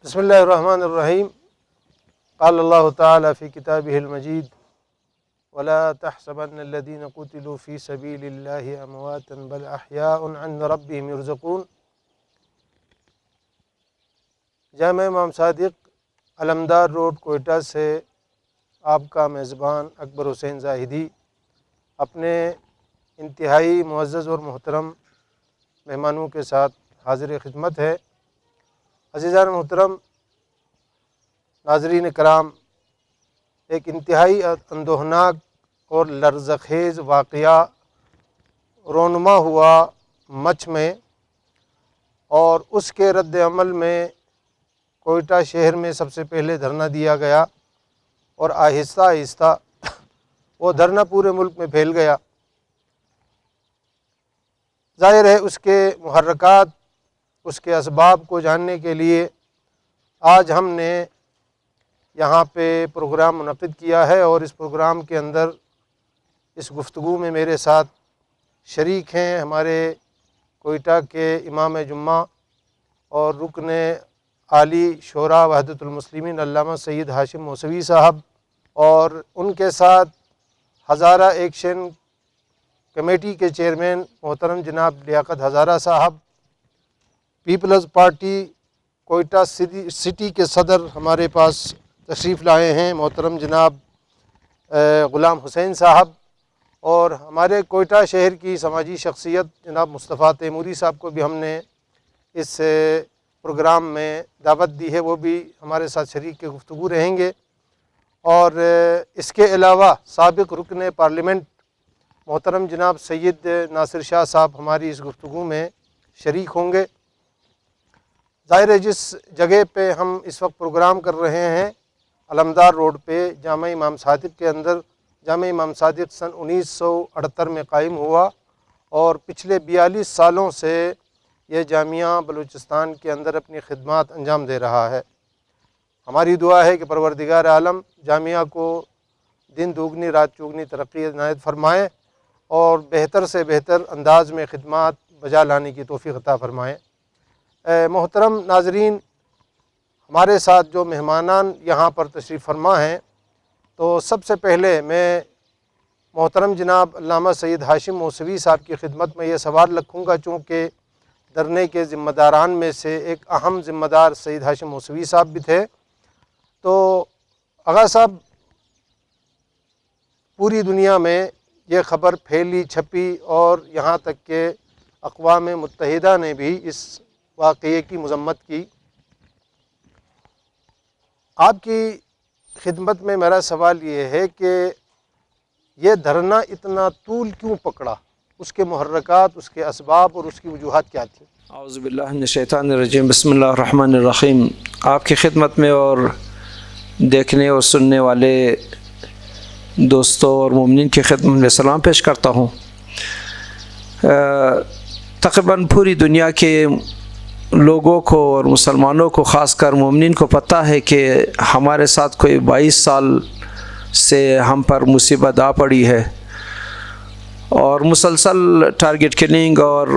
بسم اللہ الرحمن الرحیم قال اللہ تعالی فی کتابہ المجید ولا تحسبن الذین قتلوا فی سبیل اللہ امواتا بل احیاء عند ربہم یرزقون۔ جامع امام صادق علمدار روڈ کوئٹہ سے آپ کا میزبان اکبر حسین زاہدی اپنے انتہائی معزز اور محترم مہمانوں کے ساتھ حاضر خدمت ہے۔ عزیزان محترم، ناظرین کرام، ایک انتہائی اندوہناک اور لرزخیز واقعہ رونما ہوا مچھ میں، اور اس کے رد عمل میں کوئٹہ شہر میں سب سے پہلے دھرنا دیا گیا اور آہستہ آہستہ وہ دھرنا پورے ملک میں پھیل گیا۔ ظاہر ہے اس کے محرکات، اس کے اسباب کو جاننے کے لیے آج ہم نے یہاں پہ پروگرام منعقد کیا ہے، اور اس پروگرام کے اندر اس گفتگو میں میرے ساتھ شریک ہیں ہمارے کوئٹہ کے امام جمعہ اور رکن عالی شورا وحدت المسلمین علامہ سید ہاشم موسوی صاحب، اور ان کے ساتھ ہزارہ ایکشن کمیٹی کے چیئرمین محترم جناب لیاقت ہزارہ صاحب، پیپلز پارٹی کوئٹہ سٹی کے صدر ہمارے پاس تشریف لائے ہیں محترم جناب غلام حسین صاحب، اور ہمارے کوئٹہ شہر کی سماجی شخصیت جناب مصطفیٰ تیموری صاحب کو بھی ہم نے اس پروگرام میں دعوت دی ہے، وہ بھی ہمارے ساتھ شریک کے گفتگو رہیں گے۔ اور اس کے علاوہ سابق رکن پارلیمنٹ محترم جناب سید ناصر شاہ صاحب ہماری اس گفتگو میں شریک ہوں گے۔ ظاہر ہے جس جگہ پہ ہم اس وقت پروگرام کر رہے ہیں علمدار روڈ پہ جامع امام صادق کے اندر، جامع امام صادق سن 1978 میں قائم ہوا، اور پچھلے 42 سالوں سے یہ جامعہ بلوچستان کے اندر اپنی خدمات انجام دے رہا ہے۔ ہماری دعا ہے کہ پروردگار عالم جامعہ کو دن دوگنی رات چوگنی ترقی عنایت فرمائے، اور بہتر سے بہتر انداز میں خدمات بجا لانے کی توفیق عطا فرمائے۔ محترم ناظرین، ہمارے ساتھ جو مہمانان یہاں پر تشریف فرما ہیں، تو سب سے پہلے میں محترم جناب علامہ سید ہاشم موسوی صاحب کی خدمت میں یہ سوال رکھوں گا، چونکہ دھرنے کے ذمہ داران میں سے ایک اہم ذمہ دار سید ہاشم موسوی صاحب بھی تھے۔ تو آغا صاحب، پوری دنیا میں یہ خبر پھیلی چھپی، اور یہاں تک کہ اقوام متحدہ نے بھی اس واقعے کی مذمت کی۔ آپ کی خدمت میں میرا سوال یہ ہے کہ یہ دھرنا اتنا طول کیوں پکڑا، اس کے محرکات، اس کے اسباب اور اس کی وجوہات کیا تھیں؟ اعوذ باللہ من الشیطان الرجیم، بسم اللہ الرحمن الرحیم۔ آپ کی خدمت میں اور دیکھنے اور سننے والے دوستوں اور مومنین کی خدمت میں سلام پیش کرتا ہوں۔ تقریباً پوری دنیا کے لوگوں کو اور مسلمانوں کو، خاص کر مومنین کو پتہ ہے کہ ہمارے ساتھ کوئی 22 سال سے ہم پر مصیبت آ پڑی ہے، اور مسلسل ٹارگٹ کلنگ اور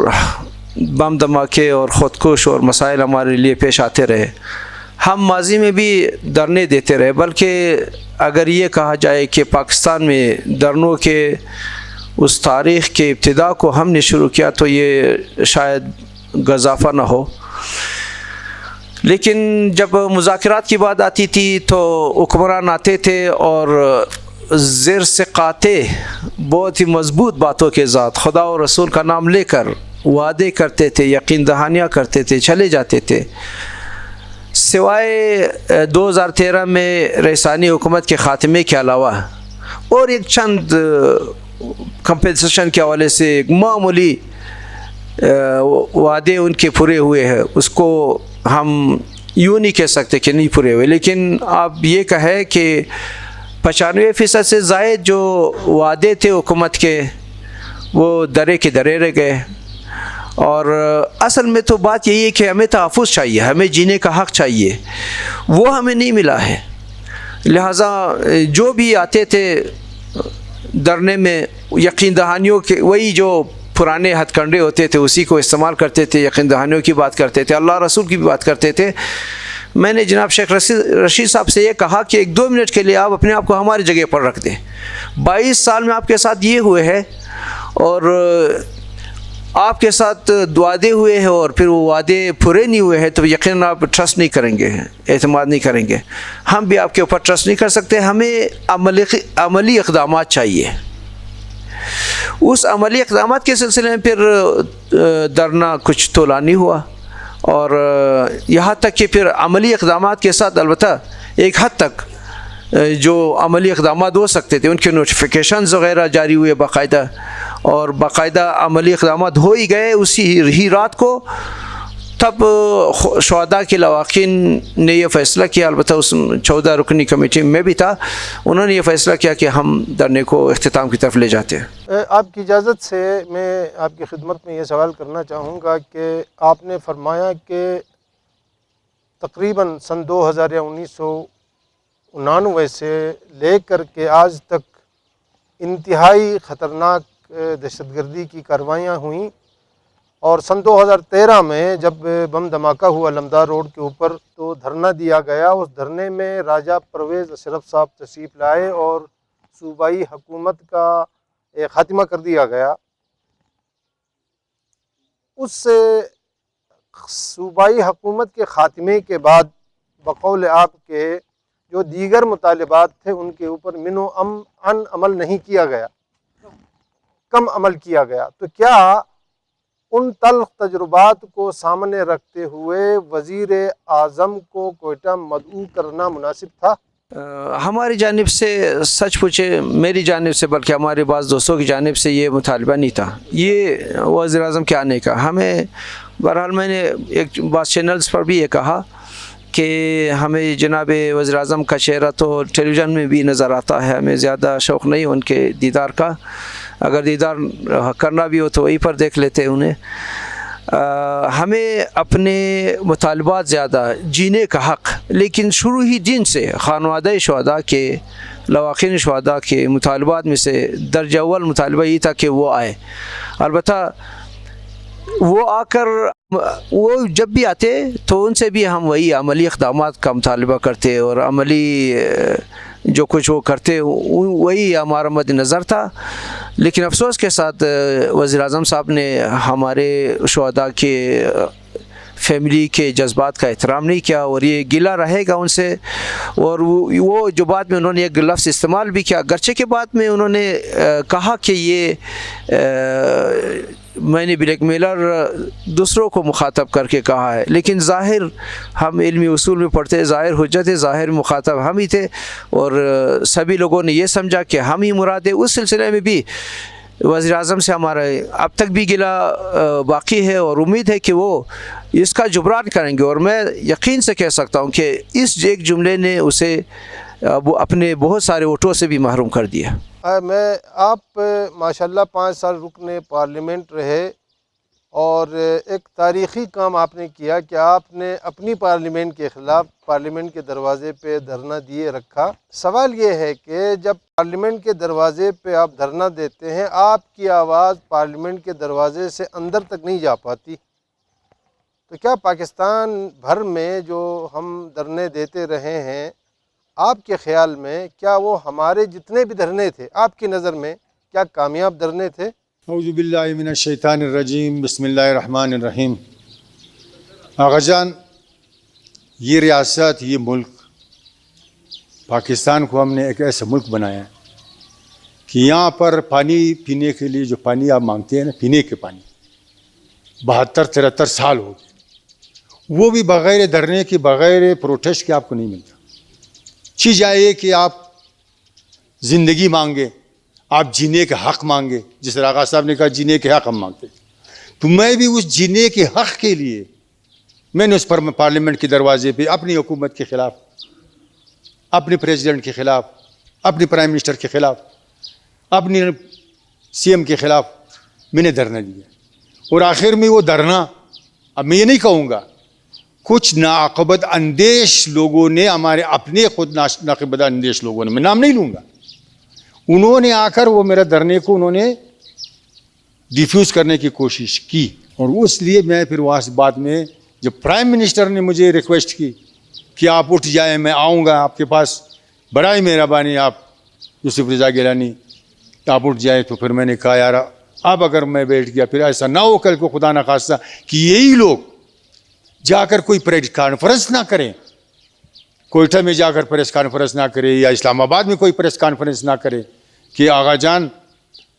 بم دھماکے اور خودکش اور مسائل ہمارے لیے پیش آتے رہے۔ ہم ماضی میں بھی دھرنے دیتے رہے، بلکہ اگر یہ کہا جائے کہ پاکستان میں دھرنوں کے اس تاریخ کے ابتدا کو ہم نے شروع کیا تو یہ شاید گزافہ نہ ہو۔ لیکن جب مذاکرات کی بات آتی تھی تو حکمران آتے تھے اور زیر سے قاطع بہت ہی مضبوط باتوں کے ذات خدا اور رسول کا نام لے کر وعدے کرتے تھے، یقین دہانیاں کرتے تھے، چلے جاتے تھے، سوائے 2013 میں رئیسانی حکومت کے خاتمے کے علاوہ، اور ایک چند کمپنسیشن کے حوالے سے ایک معمولی وعدے ان کے پورے ہوئے ہیں۔ اس کو ہم یوں نہیں کہہ سکتے کہ نہیں پورے ہوئے، لیکن آپ یہ کہیں کہ 95% سے زائد جو وعدے تھے حکومت کے، وہ درے کے درے رہ گئے۔ اور اصل میں تو بات یہی ہے کہ ہمیں تحفظ چاہیے، ہمیں جینے کا حق چاہیے، وہ ہمیں نہیں ملا ہے۔ لہٰذا جو بھی آتے تھے دھرنے میں، یقین دہانیوں کے وہی جو پرانے ہتھ کنڈے ہوتے تھے اسی کو استعمال کرتے تھے، یقین دہانیوں کی بات کرتے تھے، اللہ رسول کی بھی بات کرتے تھے، میں نے جناب شیخ رشید صاحب سے یہ کہا کہ 1-2 منٹ کے لیے آپ اپنے آپ کو ہماری جگہ پر رکھ دیں. 22 سال میں آپ کے ساتھ یہ ہوئے ہیں اور آپ کے ساتھ وعدے ہوئے ہیں اور پھر وہ وعدے پورے نہیں ہوئے ہیں تو یقیناً آپ ٹرسٹ نہیں کریں گے, اعتماد نہیں کریں گے. ہم بھی آپ کے اوپر ٹرسٹ نہیں کر سکتے. ہمیں عملی اقدامات چاہیے. اس عملی اقدامات کے سلسلے میں پھر دھرنا کچھ طولانی ہوا اور یہاں تک کہ پھر عملی اقدامات کے ساتھ البتہ ایک حد تک جو عملی اقدامات ہو سکتے تھے ان کے نوٹیفیکیشنز وغیرہ جاری ہوئے باقاعدہ, اور باقاعدہ عملی اقدامات ہو ہی گئے اسی ہی رات کو. تب شہداء کے لواحقین نے یہ فیصلہ کیا, البتہ اس 14 رکنی کمیٹی میں بھی تھا, انہوں نے یہ فیصلہ کیا کہ ہم دھرنے کو اختتام کی طرف لے جاتے ہیں. آپ کی اجازت سے میں آپ کی خدمت میں یہ سوال کرنا چاہوں گا کہ آپ نے فرمایا کہ تقریباً سن 2000 یا 1999 سے لے کر کے آج تک انتہائی خطرناک دہشت گردی کی کارروائیاں ہوئیں, اور سن 2013 میں جب بم دھماکہ ہوا علمدار روڈ کے اوپر تو دھرنا دیا گیا. اس دھرنے میں راجہ پرویز اشرف صاحب تشریف لائے اور صوبائی حکومت کا خاتمہ کر دیا گیا. اس صوبائی حکومت کے خاتمے کے بعد بقول آپ کے جو دیگر مطالبات تھے ان کے اوپر ان عمل نہیں کیا گیا, کم عمل کیا گیا. تو کیا ان تلخ تجربات کو سامنے رکھتے ہوئے وزیر اعظم کو کوئٹہ مدعو کرنا مناسب تھا؟ ہماری جانب سے سچ پوچھے, میری جانب سے بلکہ ہمارے بعض دوستوں کی جانب سے یہ مطالبہ نہیں تھا یہ وزیر اعظم کے آنے کا. ہمیں بہرحال میں نے ایک بعض چینلز پر بھی یہ کہا کہ ہمیں جناب وزیر اعظم کا چہرہ تو ٹیلی ویژن میں بھی نظر آتا ہے, ہمیں زیادہ شوق نہیں ان کے دیدار کا. اگر دیدار کرنا بھی ہو تو وہیں پر دیکھ لیتے انہیں. ہمیں اپنے مطالبات زیادہ جینے کا حق, لیکن شروع ہی دن سے خانوادہ شہداء کے لواحقین شہداء کے مطالبات میں سے درجہ اول مطالبہ یہ تھا کہ وہ آئے. البتہ وہ آ کر وہ جب بھی آتے تو ان سے بھی ہم وہی عملی اقدامات کا مطالبہ کرتے اور عملی جو کچھ وہ کرتے وہی ہمارا مد نظر تھا. لیکن افسوس کے ساتھ وزیر اعظم صاحب نے ہمارے شہداء کے فیملی کے جذبات کا احترام نہیں کیا اور یہ گلہ رہے گا ان سے. اور وہ جو بعد میں انہوں نے ایک لفظ استعمال بھی کیا, اگرچہ کے بعد میں انہوں نے کہا کہ یہ میں نے بلیک میلر دوسروں کو مخاطب کر کے کہا ہے, لیکن ظاہر ہم علمی اصول میں پڑھتے, ظاہر حجت ہے, ظاہر مخاطب ہم ہی تھے اور سبھی لوگوں نے یہ سمجھا کہ ہم ہی مراد ہے. اس سلسلے میں بھی وزیر اعظم سے ہمارا اب تک بھی گلہ باقی ہے اور امید ہے کہ وہ اس کا جبران کریں گے. اور میں یقین سے کہہ سکتا ہوں کہ اس ایک جملے نے اسے اپنے بہت سارے ووٹوں سے بھی محروم کر دیا. آپ ماشاءاللہ 5 سال رکن پارلیمنٹ رہے اور ایک تاریخی کام آپ نے کیا کہ آپ نے اپنی پارلیمنٹ کے خلاف پارلیمنٹ کے دروازے پہ دھرنا دیے رکھا. سوال یہ ہے کہ جب پارلیمنٹ کے دروازے پہ آپ دھرنا دیتے ہیں آپ کی آواز پارلیمنٹ کے دروازے سے اندر تک نہیں جا پاتی, تو کیا پاکستان بھر میں جو ہم دھرنے دیتے رہے ہیں آپ کے خیال میں کیا وہ ہمارے جتنے بھی دھرنے تھے آپ کی نظر میں کیا کامیاب دھرنے تھے؟ اعوذ باللہ من الشیطان الرجیم, بسم اللہ الرحمن الرحیم. آغا جان, یہ ریاست, یہ ملک پاکستان کو ہم نے ایک ایسا ملک بنایا ہے کہ یہاں پر پانی پینے کے لیے جو پانی آپ مانگتے ہیں نا, پینے کے پانی 72-73 سال ہو گئے, وہ بھی بغیر دھرنے کے بغیر پروٹیسٹ کے آپ کو نہیں ملتا. چیز جائے کہ آپ زندگی مانگے, آپ جینے کے حق مانگے, جس طرح آغا صاحب نے کہا جینے کے حق ہم مانگتے, تو میں بھی اس جینے کے حق کے لیے میں نے اس پر پارلیمنٹ کے دروازے پہ اپنی حکومت کے خلاف, اپنے پریزیڈنٹ کے خلاف, اپنے پرائم منسٹر کے خلاف, اپنی سی ایم کے خلاف میں نے دھرنا دیا. اور آخر میں وہ دھرنا, اب میں یہ نہیں کہوں گا, کچھ ناعاقبت اندیش لوگوں نے, ہمارے اپنے خود ناعاقبت اندیش لوگوں نے, میں نام نہیں لوں گا, انہوں نے آ کر وہ میرا دھرنے کو انہوں نے ڈیفیوز کرنے کی کوشش کی. اور اس لیے میں پھر وہاں سے بعد میں جب پرائم منسٹر نے مجھے ریکویسٹ کی کہ آپ اٹھ جائیں, میں آؤں گا آپ کے پاس, برائے مہربانی آپ یوسف رضا گیلانی آپ اٹھ جائیں. تو پھر میں نے کہا یار اب اگر میں بیٹھ گیا پھر ایسا نہ ہو کل کو خدا نخواستہ کہ یہی لوگ جا کر کوئی پریس کانفرنس نہ کریں, کوئٹہ میں جا کر پریس کانفرنس نہ کرے, یا اسلام آباد میں کوئی پریس کانفرنس نہ کرے کہ آغا جان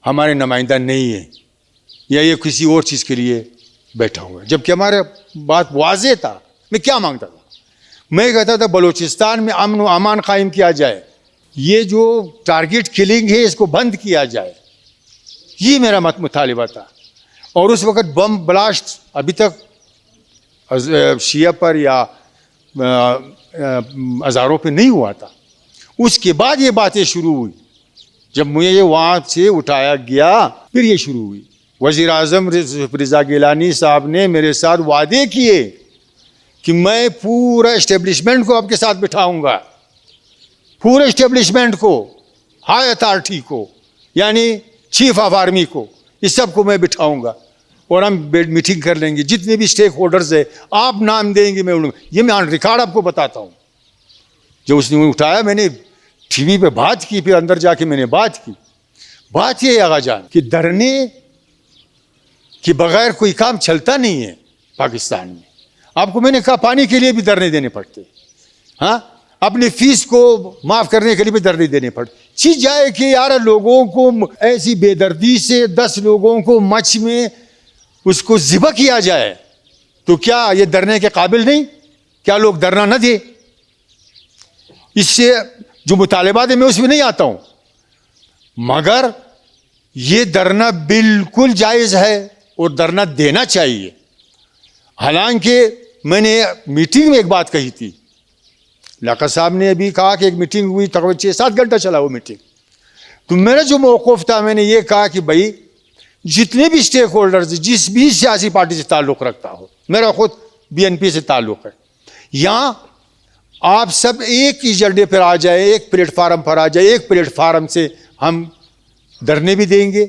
ہمارے نمائندہ نہیں ہے یا یہ کسی اور چیز کے لیے بیٹھا ہوا ہے. جبکہ ہمارا بات واضح تھا. میں کیا مانگتا تھا؟ میں کہتا تھا بلوچستان میں امن و امان قائم کیا جائے, یہ جو ٹارگٹ کلنگ ہے اس کو بند کیا جائے, یہ میرا مطالبہ تھا. اور اس وقت بم بلاسٹ ابھی تک شیعہ پر یا ہزاروں پہ نہیں ہوا تھا. اس کے بعد یہ باتیں شروع ہوئی, جب مجھے وہاں سے اٹھایا گیا پھر یہ شروع ہوئی. وزیر اعظم رضا گیلانی صاحب نے میرے ساتھ وعدے کیے کہ میں پورا اسٹیبلشمنٹ کو آپ کے ساتھ بٹھاؤں گا, پورے اسٹیبلشمنٹ کو, ہائی اتھارٹی کو, یعنی چیف آف آرمی کو, اس سب کو میں بٹھاؤں گا اور ہم میٹنگ کر لیں گے. جتنے بھی اسٹیک ہولڈرز ہیں آپ نام دیں گے, میں یہ میں آن ریکارڈ آپ کو بتاتا ہوں. جو اس نے اٹھایا میں نے ٹی وی پہ بات کی, پھر اندر جا کے میں نے بات کی. بات یہ ہے آغا جان کہ دھرنے کے بغیر کوئی کام چلتا نہیں ہے پاکستان میں. آپ کو میں نے کہا پانی کے لیے بھی دھرنے دینے پڑتے, ہاں, اپنی فیس کو معاف کرنے کے لیے بھی دھرنے دینے پڑتے. چیز جائے کہ یار لوگوں کو ایسی بے دردی سے 10 لوگوں کو مچ میں اس کو ذبح کیا جائے تو کیا یہ دھرنے کے قابل نہیں؟ کیا لوگ دھرنا نہ دے؟ اس سے جو مطالبات ہیں میں اس میں نہیں آتا ہوں, مگر یہ دھرنا بالکل جائز ہے اور دھرنا دینا چاہیے. حالانکہ میں نے میٹنگ میں ایک بات کہی تھی, لاقہ صاحب نے ابھی کہا کہ ایک میٹنگ ہوئی تقریباً 6-7 گھنٹہ چلا وہ میٹنگ. تو میرا جو موقف تھا میں نے یہ کہا کہ بھائی جتنے بھی اسٹیک ہولڈرز جس بھی سیاسی پارٹی سے تعلق رکھتا ہو, میرا خود BNP سے تعلق ہے, یہاں آپ سب ایک ایجنڈے پر آ جائے, ایک پلیٹ فارم پر آ جائے. ایک پلیٹ فارم سے ہم دھرنے بھی دیں گے,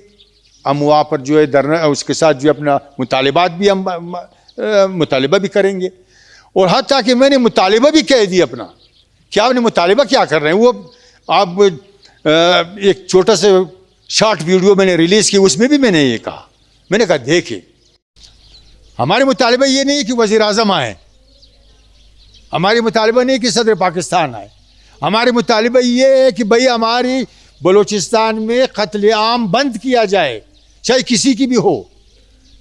ہم وہاں پر جو ہے دھرنا اس کے ساتھ جو اپنا مطالبات بھی ہم مطالبہ بھی کریں گے. اور حتیٰ کہ میں نے مطالبہ بھی کہہ دیا اپنا کہ آپ نے مطالبہ کیا کر رہے ہیں. وہ آپ ایک چھوٹا سا شارٹ ویڈیو میں نے ریلیز کی, اس میں بھی میں نے یہ کہا, میں نے کہا دیکھیں ہمارے مطالبہ یہ نہیں کہ وزیر اعظم آئے, ہماری مطالبہ نہیں کہ صدر پاکستان آئے, ہمارے مطالبہ یہ ہے کہ بھئی ہماری بلوچستان میں قتل عام بند کیا جائے, چاہے کسی کی بھی ہو,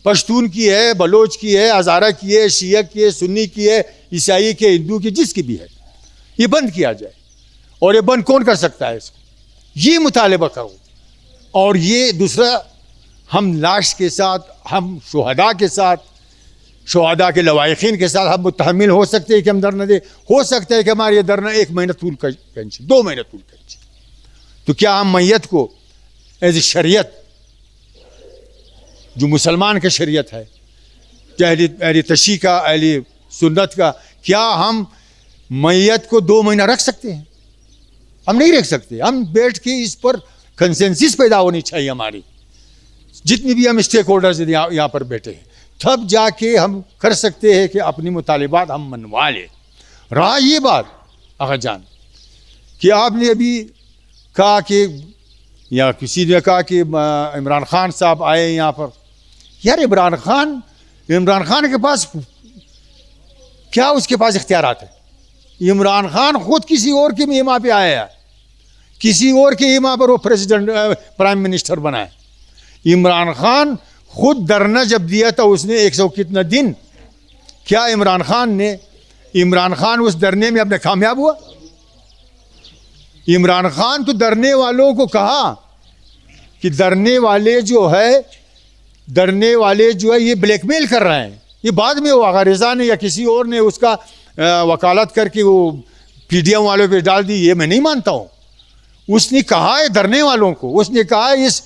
پشتون کی ہے, بلوچ کی ہے, ہزارہ کی ہے, شیعہ کی ہے, سنی کی ہے, عیسائی کے, ہندو کی, جس کی بھی ہے, یہ بند کیا جائے. اور یہ بند کون کر سکتا ہے اس کو؟ یہ مطالبہ کرو. اور یہ دوسرا, ہم لاش کے ساتھ, ہم شہداء کے ساتھ, شہداء کے لواحقین کے ساتھ ہم متحمل ہو سکتے ہیں کہ ہم دھرنا دیں. ہو سکتا ہے کہ ہمارے یہ دھرنا 1 مہینہ طول کھینچے, 2 مہینہ طول کھینچے. تو کیا ہم میت کو ایز اے شریعت جو مسلمان کا شریعت ہے, اہل تشیع کا, اہل سنت کا, کیا ہم میت کو 2 مہینہ رکھ سکتے ہیں؟ ہم نہیں رکھ سکتے. ہم بیٹھ کے اس پر کنسنسس پیدا ہونی چاہیے ہماری, جتنی بھی ہم اسٹیک ہولڈرز یہاں پر بیٹھے ہیں, تب جا کے ہم کر سکتے ہیں کہ اپنی مطالبات ہم منوا لیں. رہا یہ بات آغا جان کہ آپ نے ابھی کہا کہ یا کسی نے کہا کہ عمران خان صاحب آئے یہاں پر. یار عمران خان کے پاس کیا اس کے پاس اختیارات ہیں؟ عمران خان خود کسی اور کے مہمہ پہ آیا ہے, کسی اور کے مہمہ پر وہ پرائم منسٹر بنا ہے. عمران خان خود دھرنا جب دیا تھا اس نے 100 کتنا دن, کیا عمران خان اس دھرنے میں اپنے کامیاب ہوا؟ عمران خان تو دھرنے والوں کو کہا کہ دھرنے والے جو ہے یہ بلیک میل کر رہے ہیں. یہ بعد میں وہ آغا رضا نے یا کسی اور نے اس کا وکالت کر کے وہ PDM والوں پہ ڈال دی, یہ میں نہیں مانتا ہوں. اس نے کہا ہے دھرنے والوں کو, اس نے کہا ہے اس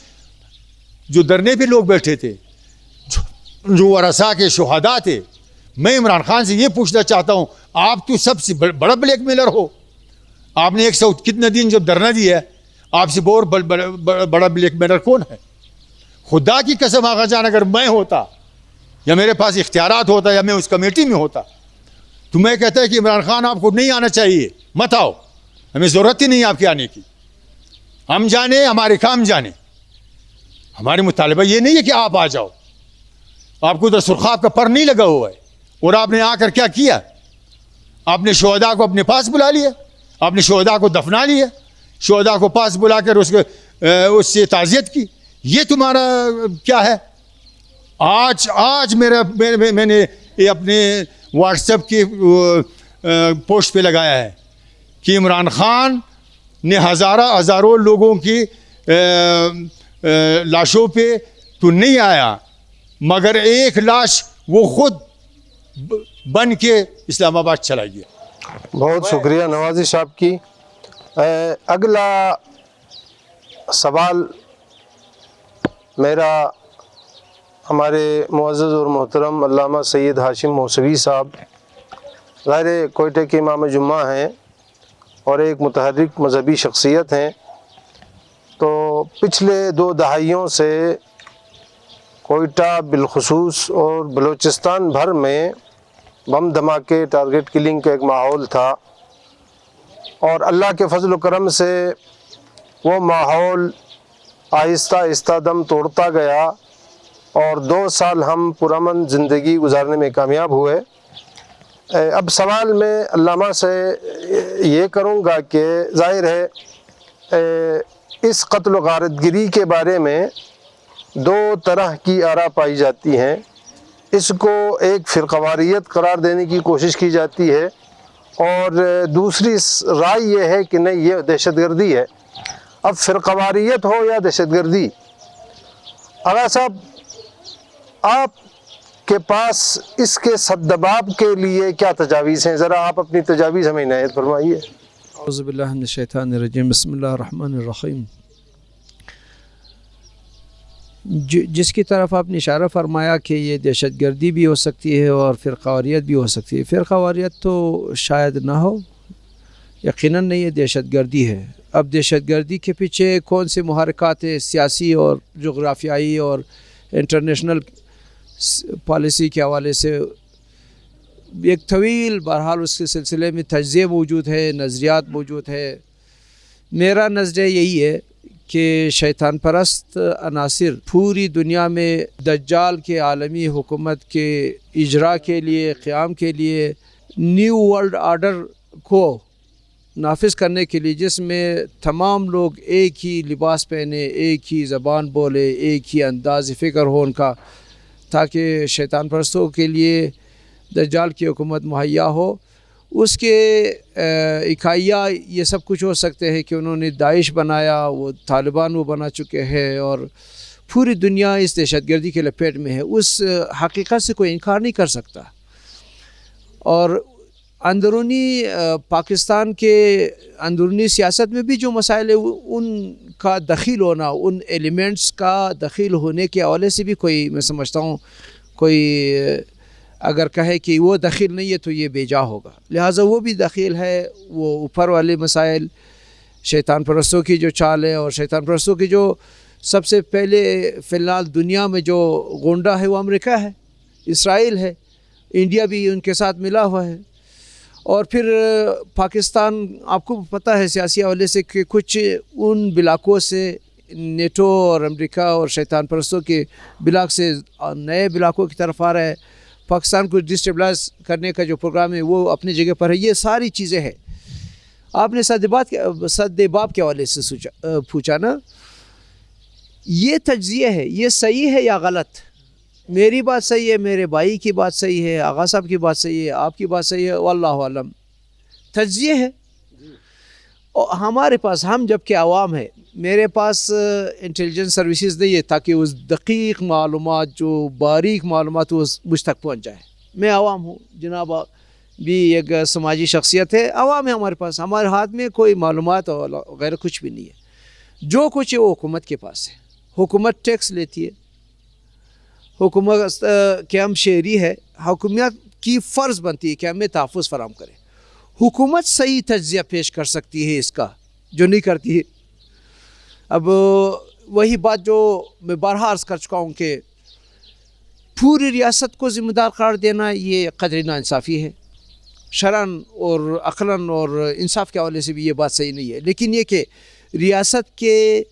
جو دھرنے پہ لوگ بیٹھے تھے, جو ورثاء کے شہداء تھے, میں عمران خان سے یہ پوچھنا چاہتا ہوں, آپ تو سب سے بڑا بلیک میلر ہو. آپ نے 100 کتنے دن جب دھرنا دیا ہے, آپ سے بہت بڑا بلیک میلر کون ہے؟ خدا کی قسم آغا جان, اگر میں ہوتا یا میرے پاس اختیارات ہوتا یا میں اس کمیٹی میں ہوتا تمہیں کہتا ہے کہ عمران خان آپ کو نہیں آنا چاہیے، مت آؤ، ہمیں ضرورت ہی نہیں ہے آپ کے آنے کی، ہم جانے ہمارے کام جانے، ہمارے مطالبہ یہ نہیں ہے کہ آپ آ جاؤ، آپ کو تو سرخاب کا پر نہیں لگا ہوا ہے، اور آپ نے آ کر کیا کیا؟ آپ نے شہداء کو اپنے پاس بلا لیا، آپ نے شہداء کو دفنا لیا، شہداء کو پاس بلا کر اس سے تعزیت کی، یہ تمہارا کیا ہے؟ آج میں نے یہ اپنے واٹس ایپ کی پوسٹ پہ لگایا ہے کہ عمران خان نے ہزاروں لوگوں کی لاشوں پہ تو نہیں آیا، مگر ایک لاش وہ خود بن کے اسلام آباد چلا گیا۔ بہت شکریہ نوازش صاحب کی۔ اگلا سوال میرا ہمارے معزز اور محترم علامہ سید ہاشم موسوی صاحب، ظاہر کوئٹہ کے امام جمعہ ہیں اور ایک متحرک مذہبی شخصیت ہیں، تو پچھلے 2 دہائیوں سے کوئٹہ بالخصوص اور بلوچستان بھر میں بم دھماکے، ٹارگٹ کلنگ کا ایک ماحول تھا، اور اللہ کے فضل و کرم سے وہ ماحول آہستہ آہستہ دم توڑتا گیا اور 2 سال ہم پرامن زندگی گزارنے میں کامیاب ہوئے۔ اب سوال میں علامہ سے یہ کروں گا کہ ظاہر ہے اس قتل و غارت گری کے بارے میں 2 طرح کی آراء پائی جاتی ہیں، اس کو ایک فرقواریت قرار دینے کی کوشش کی جاتی ہے، اور دوسری رائے یہ ہے کہ نہیں، یہ دہشت گردی ہے۔ اب فرقواریت ہو یا دہشت گردی، آغا صاحب آپ کے پاس اس کے سدباب کے لیے کیا تجاویز ہیں؟ ذرا آپ اپنی تجاویز ہمیں عنایت فرمائیے۔ اعوذ باللہ من الشیطان الرجیم، بسم اللہ الرحمن الرحیم۔ جس کی طرف آپ نے اشارہ فرمایا کہ یہ دہشت گردی بھی ہو سکتی ہے اور فرقہ واریت بھی ہو سکتی ہے، فرقہ واریت تو شاید نہ ہو، یقیناً نہیں، یہ دہشت گردی ہے۔ اب دہشت گردی کے پیچھے کون سے محرکات سیاسی اور جغرافیائی اور انٹرنیشنل پالیسی کے حوالے سے ایک طویل بہرحال اس کے سلسلے میں تجزیے موجود ہے، نظریات موجود ہے۔ میرا نظریہ یہی ہے کہ شیطان پرست عناصر پوری دنیا میں دجال کے عالمی حکومت کے اجرا کے لیے، قیام کے لیے، نیو ورلڈ آرڈر کو نافذ کرنے کے لیے، جس میں تمام لوگ ایک ہی لباس پہنے، ایک ہی زبان بولے، ایک ہی انداز فکر ہو ان کا، تاکہ شیطان پرستوں کے لیے دجال کی حکومت مہیا ہو۔ اس کے اکائیہ یہ سب کچھ ہو سکتے ہیں کہ انہوں نے داعش بنایا، وہ طالبان وہ بنا چکے ہیں، اور پوری دنیا اس دہشت گردی کے لپیٹ میں ہے۔ اس حقیقت سے کوئی انکار نہیں کر سکتا۔ اور اندرونی پاکستان کے اندرونی سیاست میں بھی جو مسائل ہیں، ان کا دخیل ہونا، ان ایلیمنٹس کا دخیل ہونے کے حوالے سے بھی کوئی، میں سمجھتا ہوں، کوئی اگر کہے کہ وہ دخیل نہیں ہے تو یہ بے جا ہوگا، لہٰذا وہ بھی دخیل ہے۔ وہ اوپر والے مسائل، شیطان پرستوں کی جو چال ہے، اور شیطان پرستوں کی جو سب سے پہلے فی الحال دنیا میں جو گونڈا ہے وہ امریکہ ہے، اسرائیل ہے، انڈیا بھی ان کے ساتھ ملا ہوا ہے، اور پھر پاکستان آپ کو پتہ ہے سیاسی حوالے سے کہ کچھ ان بلاکوں سے نیٹو اور امریکہ اور شیطان پرستوں کے بلاک سے نئے بلاکوں کی طرف آ رہا ہے۔ پاکستان کو ڈسٹیبلائز کرنے کا جو پروگرام ہے وہ اپنی جگہ پر ہے۔ یہ ساری چیزیں ہیں۔ آپ نے سد باب کے حوالے سے پوچھا نا، یہ تجزیہ ہے، یہ صحیح ہے یا غلط؟ میری بات صحیح ہے، میرے بھائی کی بات صحیح ہے، آغا صاحب کی بات صحیح ہے، آپ کی بات صحیح ہے، واللہ عالم، تجزیہ ہے۔ اور ہمارے پاس، ہم جب کہ عوام ہے، میرے پاس انٹیلیجنس سروسز نہیں ہے تاکہ اس دقیق معلومات، جو باریک معلومات، وہ مجھ تک پہنچ جائے۔ میں عوام ہوں، جناب بھی ایک سماجی شخصیت ہے، عوام ہے ہمارے پاس، ہمارے ہاتھ میں کوئی معلومات اور غیر کچھ بھی نہیں ہے۔ جو کچھ ہے وہ حکومت کے پاس ہے۔ حکومت ٹیکس لیتی ہے، حکومت کہ ہم شہری ہے، حکومت کی فرض بنتی ہے کہ ہمیں تحفظ فراہم کرے۔ حکومت صحیح تجزیہ پیش کر سکتی ہے اس کا، جو نہیں کرتی ہے۔ اب وہی بات جو میں بارہا عرض کر چکا ہوں کہ پوری ریاست کو ذمہ دار قرار دینا یہ قدر ناانصافی ہے، شرعن اور عقلاً اور انصاف کے حوالے سے بھی یہ بات صحیح نہیں ہے. لیکن یہ کہ ریاست کے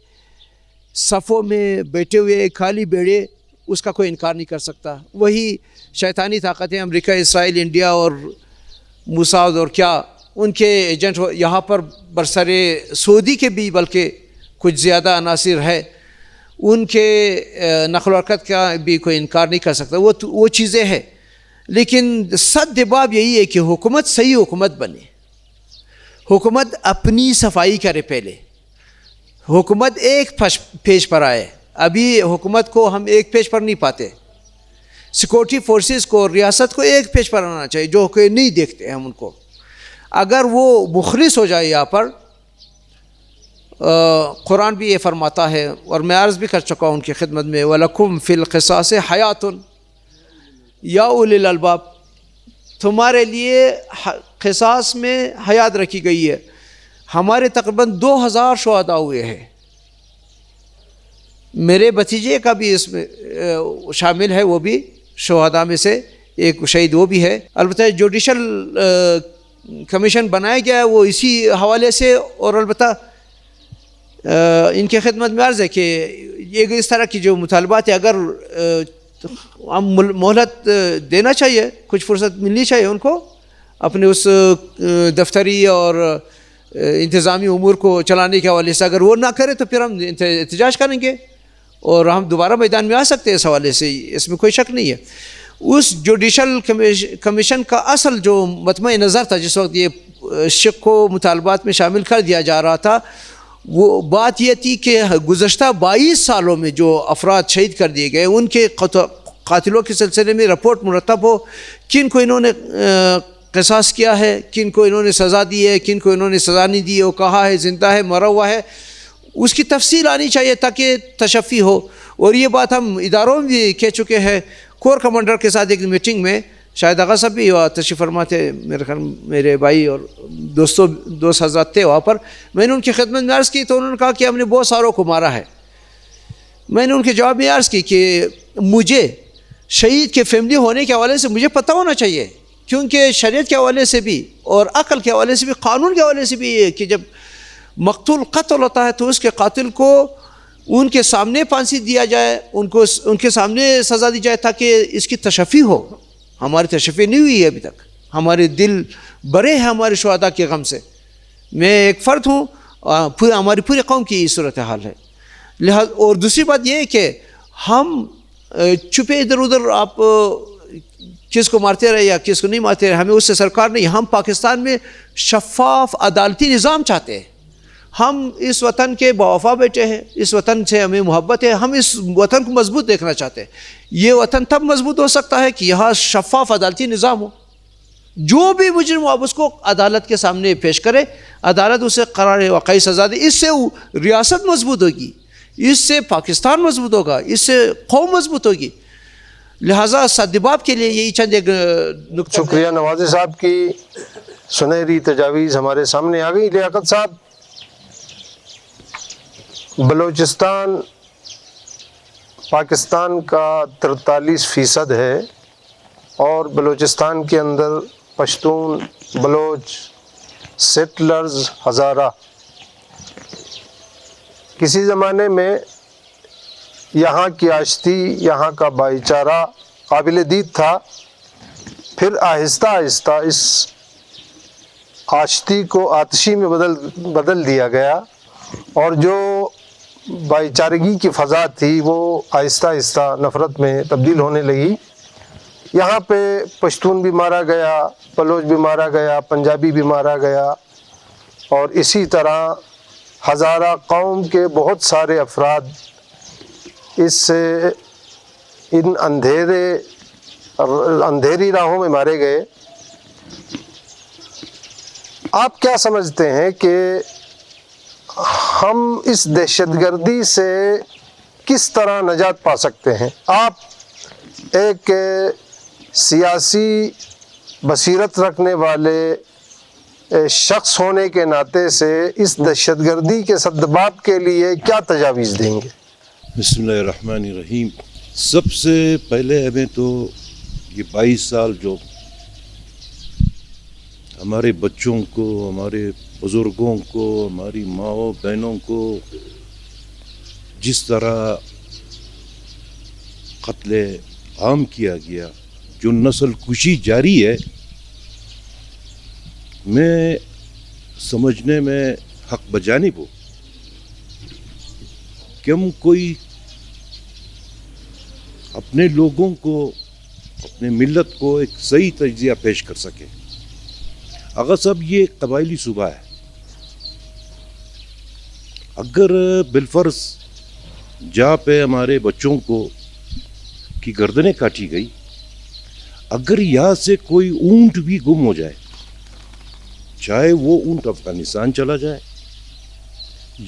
صفوں میں بیٹھے ہوئے خالی بیڑے اس کا کوئی انکار نہیں کر سکتا. وہی شیطانی طاقتیں امریکہ، اسرائیل، انڈیا اور موساد اور کیا ان کے ایجنٹ یہاں پر برسر سعودی کے بھی بلکہ کچھ زیادہ عناصر ہے، ان کے نقل و حرکت کا بھی کوئی انکار نہیں کر سکتا. وہ چیزیں ہیں. لیکن صد باب یہی ہے کہ حکومت صحیح حکومت بنے، حکومت اپنی صفائی کرے. پہلے حکومت ایک پیج پر آئے. ابھی حکومت کو ہم ایک پیج پر نہیں پاتے. سیکورٹی فورسز کو، ریاست کو ایک پیج پر آنا چاہیے، جو کہ نہیں دیکھتے ہم ان کو. اگر وہ مخلص ہو جائے یہاں پر، قرآن بھی یہ فرماتا ہے اور میں عرض بھی کر چکا ہوں ان کی خدمت میں، وَلَكُمْ فِي الْقِصَاصِ حَيَاتٌ یا اولی الالباب، تمہارے لیے قصاص میں حیات رکھی گئی ہے. ہمارے تقریباً 2000 شہداء ہوئے ہیں. میرے بھتیجے کا بھی اس میں شامل ہے، وہ بھی شہداء میں سے ایک شہید وہ بھی ہے. البتہ جوڈیشل کمیشن بنایا گیا ہے وہ اسی حوالے سے. اور البتہ ان کی خدمت میں عرض ہے کہ یہ اس طرح کی جو مطالبات ہیں، اگر ہم مہلت دینا چاہیے، کچھ فرصت ملنی چاہیے ان کو اپنے اس دفتری اور انتظامی امور کو چلانے کے حوالے سے. اگر وہ نہ کرے تو پھر ہم احتجاج کریں گے اور ہم دوبارہ میدان میں آ سکتے ہیں اس حوالے سے، اس میں کوئی شک نہیں ہے. اس جوڈیشل کمیشن کا اصل جو مطمع نظر تھا جس وقت یہ شق کو مطالبات میں شامل کر دیا جا رہا تھا، وہ بات یہ تھی کہ گزشتہ 22 سالوں میں جو افراد شہید کر دیے گئے ان کے قاتلوں کے سلسلے میں رپورٹ مرتب ہو، کن کو انہوں نے قصاص کیا ہے، کن کو انہوں نے سزا دی ہے، کن کو انہوں نے سزا نہیں دی ہے، وہ کہاں ہے، زندہ ہے، مرا ہوا ہے. اس کی تفصیل آنی چاہیے تاکہ تشفی ہو. اور یہ بات ہم اداروں میں بھی کہہ چکے ہیں. کور کمانڈر کے ساتھ ایک میٹنگ میں شاید آغا صاحب بھی تشریف فرما تھے، میرے بھائی اور دوست حضرات تھے وہاں پر. میں نے ان کی خدمت میں عرض کی تو انہوں نے کہا کہ ہم نے بہت ساروں کو مارا ہے. میں نے ان کے جواب میں عرض کی کہ مجھے شہید کے فیملی ہونے کے حوالے سے مجھے پتہ ہونا چاہیے، کیونکہ شریعت کے حوالے سے بھی اور عقل کے حوالے سے بھی، قانون کے حوالے سے بھی یہ کہ جب مقتول قتل ہوتا ہے تو اس کے قاتل کو ان کے سامنے پھانسی دیا جائے، ان کے سامنے سزا دی جائے تاکہ اس کی تشفی ہو. ہماری تشفی نہیں ہوئی ہے ابھی تک. ہمارے دل بڑے ہیں ہمارے شہداء کے غم سے. میں ایک فرد ہوں، ہماری پوری قوم کی صورتحال ہے. اور دوسری بات یہ ہے کہ ہم چھپے ادھر ادھر آپ کس کو مارتے رہے یا کس کو نہیں مارتے رہے، ہمیں اس سے سرکار نہیں. ہم پاکستان میں شفاف عدالتی نظام چاہتے ہیں. ہم اس وطن کے باوفا بیٹے ہیں، اس وطن سے ہمیں محبت ہے، ہم اس وطن کو مضبوط دیکھنا چاہتے ہیں. یہ وطن تب مضبوط ہو سکتا ہے کہ یہاں شفاف عدالتی نظام ہو. جو بھی مجرم ہو آپ اس کو عدالت کے سامنے پیش کرے، عدالت اسے قرار واقعی سزا دے. اس سے ریاست مضبوط ہوگی، اس سے پاکستان مضبوط ہوگا، اس سے قوم مضبوط ہوگی. لہٰذا سدباب کے لیے یہی چند ایک نقطہ. شکریہ نوازی صاحب کی سنہری تجاویز ہمارے سامنے آ گئی. لیاقت صاحب، بلوچستان پاکستان کا 43% ہے اور بلوچستان کے اندر پشتون، بلوچ، سیٹلرز، ہزارہ. کسی زمانے میں یہاں کی آشتی، یہاں کا بھائی چارہ قابل دید تھا. پھر آہستہ آہستہ اس آشتی کو آتشی میں بدل دیا گیا اور جو بھائی چارگی کی فضا تھی وہ آہستہ آہستہ نفرت میں تبدیل ہونے لگی. یہاں پہ پشتون بھی مارا گیا، بلوچ بھی مارا گیا، پنجابی بھی مارا گیا اور اسی طرح ہزارہ قوم کے بہت سارے افراد ان اندھیری راہوں میں مارے گئے. آپ کیا سمجھتے ہیں کہ ہم اس دہشت گردی سے کس طرح نجات پا سکتے ہیں؟ آپ ایک سیاسی بصیرت رکھنے والے شخص ہونے کے ناطے سے اس دہشت گردی کے سدباب کے لیے کیا تجاویز دیں گے؟ بسم اللہ الرحمن الرحیم. سب سے پہلے ہمیں تو یہ 22 سال جو ہمارے بچوں کو، ہمارے بزرگوں کو، ہماری ماؤں بہنوں کو جس طرح قتل عام کیا گیا، جو نسل کشی جاری ہے، میں سمجھنے میں حق بجانب ہو کہ ہم کوئی اپنے لوگوں کو، اپنے ملت کو ایک صحیح تجزیہ پیش کر سکے۔ اگر سب یہ قبائلی صوبہ ہے، اگر بالفرض جہاں پہ ہمارے بچوں کو کی گردنیں کاٹی گئی، اگر یہاں سے کوئی اونٹ بھی گم ہو جائے، چاہے وہ اونٹ افغانستان چلا جائے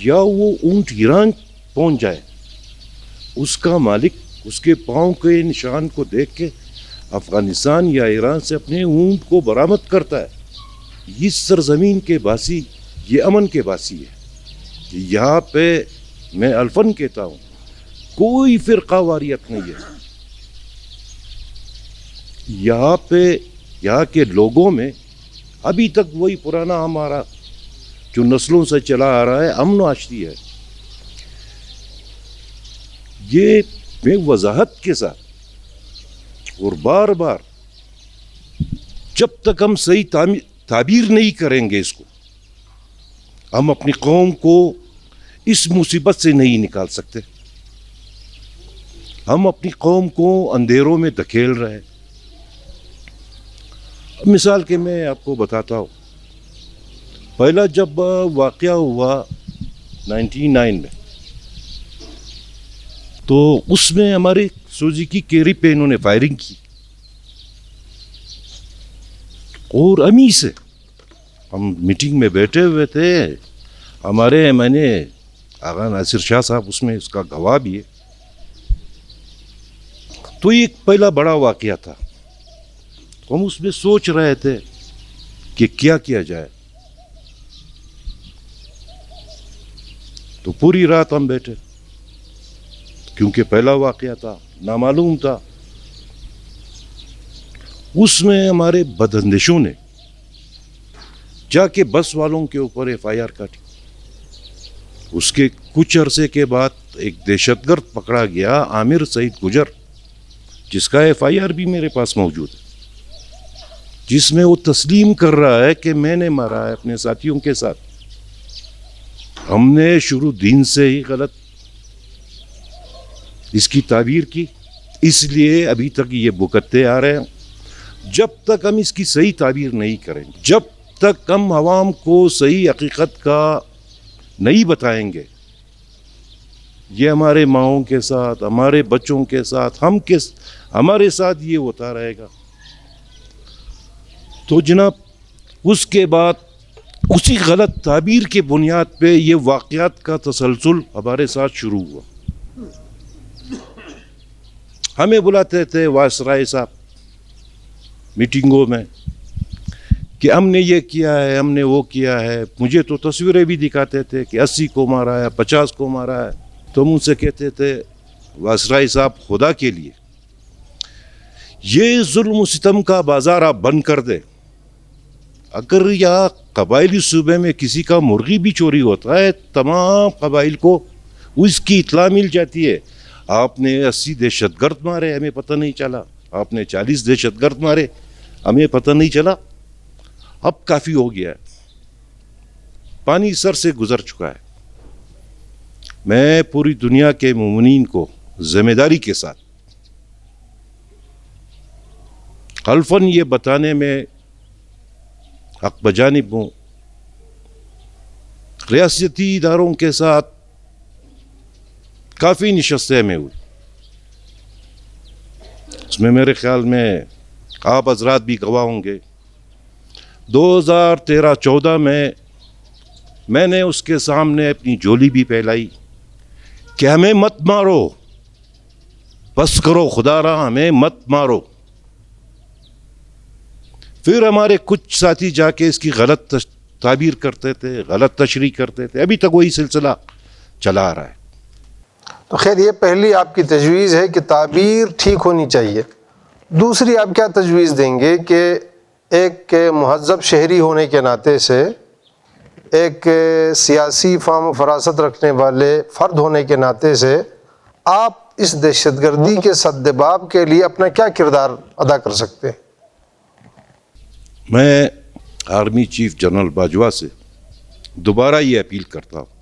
یا وہ اونٹ ایران پہنچ جائے، اس کا مالک اس کے پاؤں کے نشان کو دیکھ کے افغانستان یا ایران سے اپنے اونٹ کو برآمد کرتا ہے۔ اس سرزمین کے باسی، یہ امن کے باسی ہے کہ یہاں پہ میں الفن کہتا ہوں، کوئی فرقہ واریت نہیں ہے۔ یہاں پہ یہاں کے لوگوں میں ابھی تک وہی پرانا ہمارا جو نسلوں سے چلا آ رہا ہے امن و آشتی ہے۔ یہ میں وضاحت کے ساتھ اور بار بار، جب تک ہم صحیح تعبیر نہیں کریں گے اس کو، ہم اپنی قوم کو اس مصیبت سے نہیں نکال سکتے۔ ہم اپنی قوم کو اندھیروں میں دھکیل رہے۔ مثال کے میں آپ کو بتاتا ہوں، پہلا جب واقعہ ہوا 99 میں، تو اس میں ہماری سوزوکی کیری پہ انہوں نے فائرنگ کی، اور امی سے ہم میٹنگ میں بیٹھے ہوئے تھے، ہمارے میں نے آغا ناصر شاہ صاحب اس میں اس کا گواہ بھی ہے۔ تو یہ ایک پہلا بڑا واقعہ تھا، ہم اس میں سوچ رہے تھے کہ کیا کیا جائے۔ تو پوری رات ہم بیٹھے، کیونکہ پہلا واقعہ تھا، نامعلوم تھا۔ اس میں ہمارے بداندیشوں نے جا کے بس والوں کے اوپر FIR کاٹی۔ اس کے کچھ عرصے کے بعد ایک دہشت گرد پکڑا گیا، عامر سعید گجر، جس کا FIR بھی میرے پاس موجود ہے، جس میں وہ تسلیم کر رہا ہے کہ میں نے مارا ہے اپنے ساتھیوں کے ساتھ۔ ہم نے شروع دین سے ہی غلط اس کی تعبیر کی، اس لیے ابھی تک یہ بھگتتے آ رہے ہیں۔ جب تک ہم اس کی صحیح تعبیر نہیں کریں گے، جب تک ہم عوام کو صحیح حقیقت کا نہیں بتائیں گے، یہ ہمارے ماؤں کے ساتھ، ہمارے بچوں کے ساتھ، ہمارے ساتھ یہ ہوتا رہے گا۔ تو جناب اس کے بعد اسی غلط تعبیر کے بنیاد پہ یہ واقعات کا تسلسل ہمارے ساتھ شروع ہوا۔ ہمیں بلاتے تھے وائسرائے صاحب میٹنگوں میں کہ ہم نے یہ کیا ہے، ہم نے وہ کیا ہے۔ مجھے تو تصویریں بھی دکھاتے تھے کہ 80 کو مارا ہے، 50 کو مارا ہے۔ تو مجھ سے کہتے تھے وائسرائے صاحب خدا کے لیے یہ ظلم و ستم کا بازار آپ بند کر دے۔ اگر یا قبائلی صوبے میں کسی کا مرغی بھی چوری ہوتا ہے، تمام قبائل کو اس کی اطلاع مل جاتی ہے۔ آپ نے 80 دہشت گرد مارے، ہمیں پتہ نہیں چلا۔ آپ نے 40 دہشت گرد مارے، ہمیں پتہ نہیں چلا۔ اب کافی ہو گیا ہے، پانی سر سے گزر چکا ہے۔ میں پوری دنیا کے مومنین کو ذمہ داری کے ساتھ الفن یہ بتانے میں حق بجانب ہوں، ریاستی اداروں کے ساتھ کافی نشستیں میں ہوئی، اس میں میرے خیال میں آپ حضرات بھی گواہ ہوں گے۔ 2013-14 میں نے اس کے سامنے اپنی جولی بھی پھیلائی کہ ہمیں مت مارو، بس کرو خدا را، ہمیں مت مارو۔ پھر ہمارے کچھ ساتھی جا کے اس کی غلط تعبیر کرتے تھے، غلط تشریح کرتے تھے۔ ابھی تک وہی سلسلہ چلا آ رہا ہے۔ تو خیر یہ پہلی آپ کی تجویز ہے کہ تعبیر ٹھیک ہونی چاہیے۔ دوسری آپ کیا تجویز دیں گے کہ ایک مہذب شہری ہونے کے ناطے سے، ایک سیاسی فہم و فراست رکھنے والے فرد ہونے کے ناطے سے آپ اس دہشت گردی کے سدباب کے لیے اپنا کیا کردار ادا کر سکتے ہیں؟ میں آرمی چیف جنرل باجوہ سے دوبارہ یہ اپیل کرتا ہوں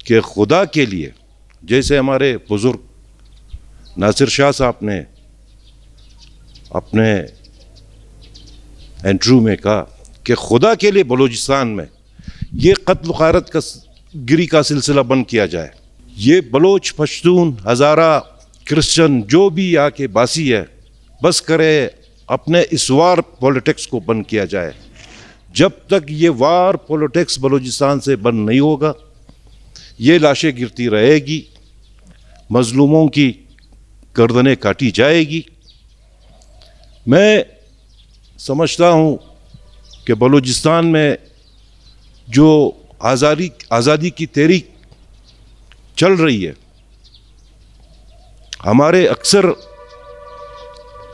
کہ خدا کے لیے، جیسے ہمارے بزرگ ناصر شاہ صاحب نے اپنے انٹرویو میں کہا کہ خدا کے لیے بلوچستان میں یہ قتل و غارت گری کا سلسلہ بند کیا جائے. یہ بلوچ، پشتون، ہزارہ، کرسچن جو بھی یہاں کے باسی ہے، بس کرے اپنے اس وار پولیٹکس کو بند کیا جائے. جب تک یہ وار پولیٹکس بلوچستان سے بند نہیں ہوگا، یہ لاشیں گرتی رہے گی، مظلوموں کی گردنیں کاٹی جائے گی. میں سمجھتا ہوں کہ بلوچستان میں جو آزادی کی تحریک چل رہی ہے، ہمارے اکثر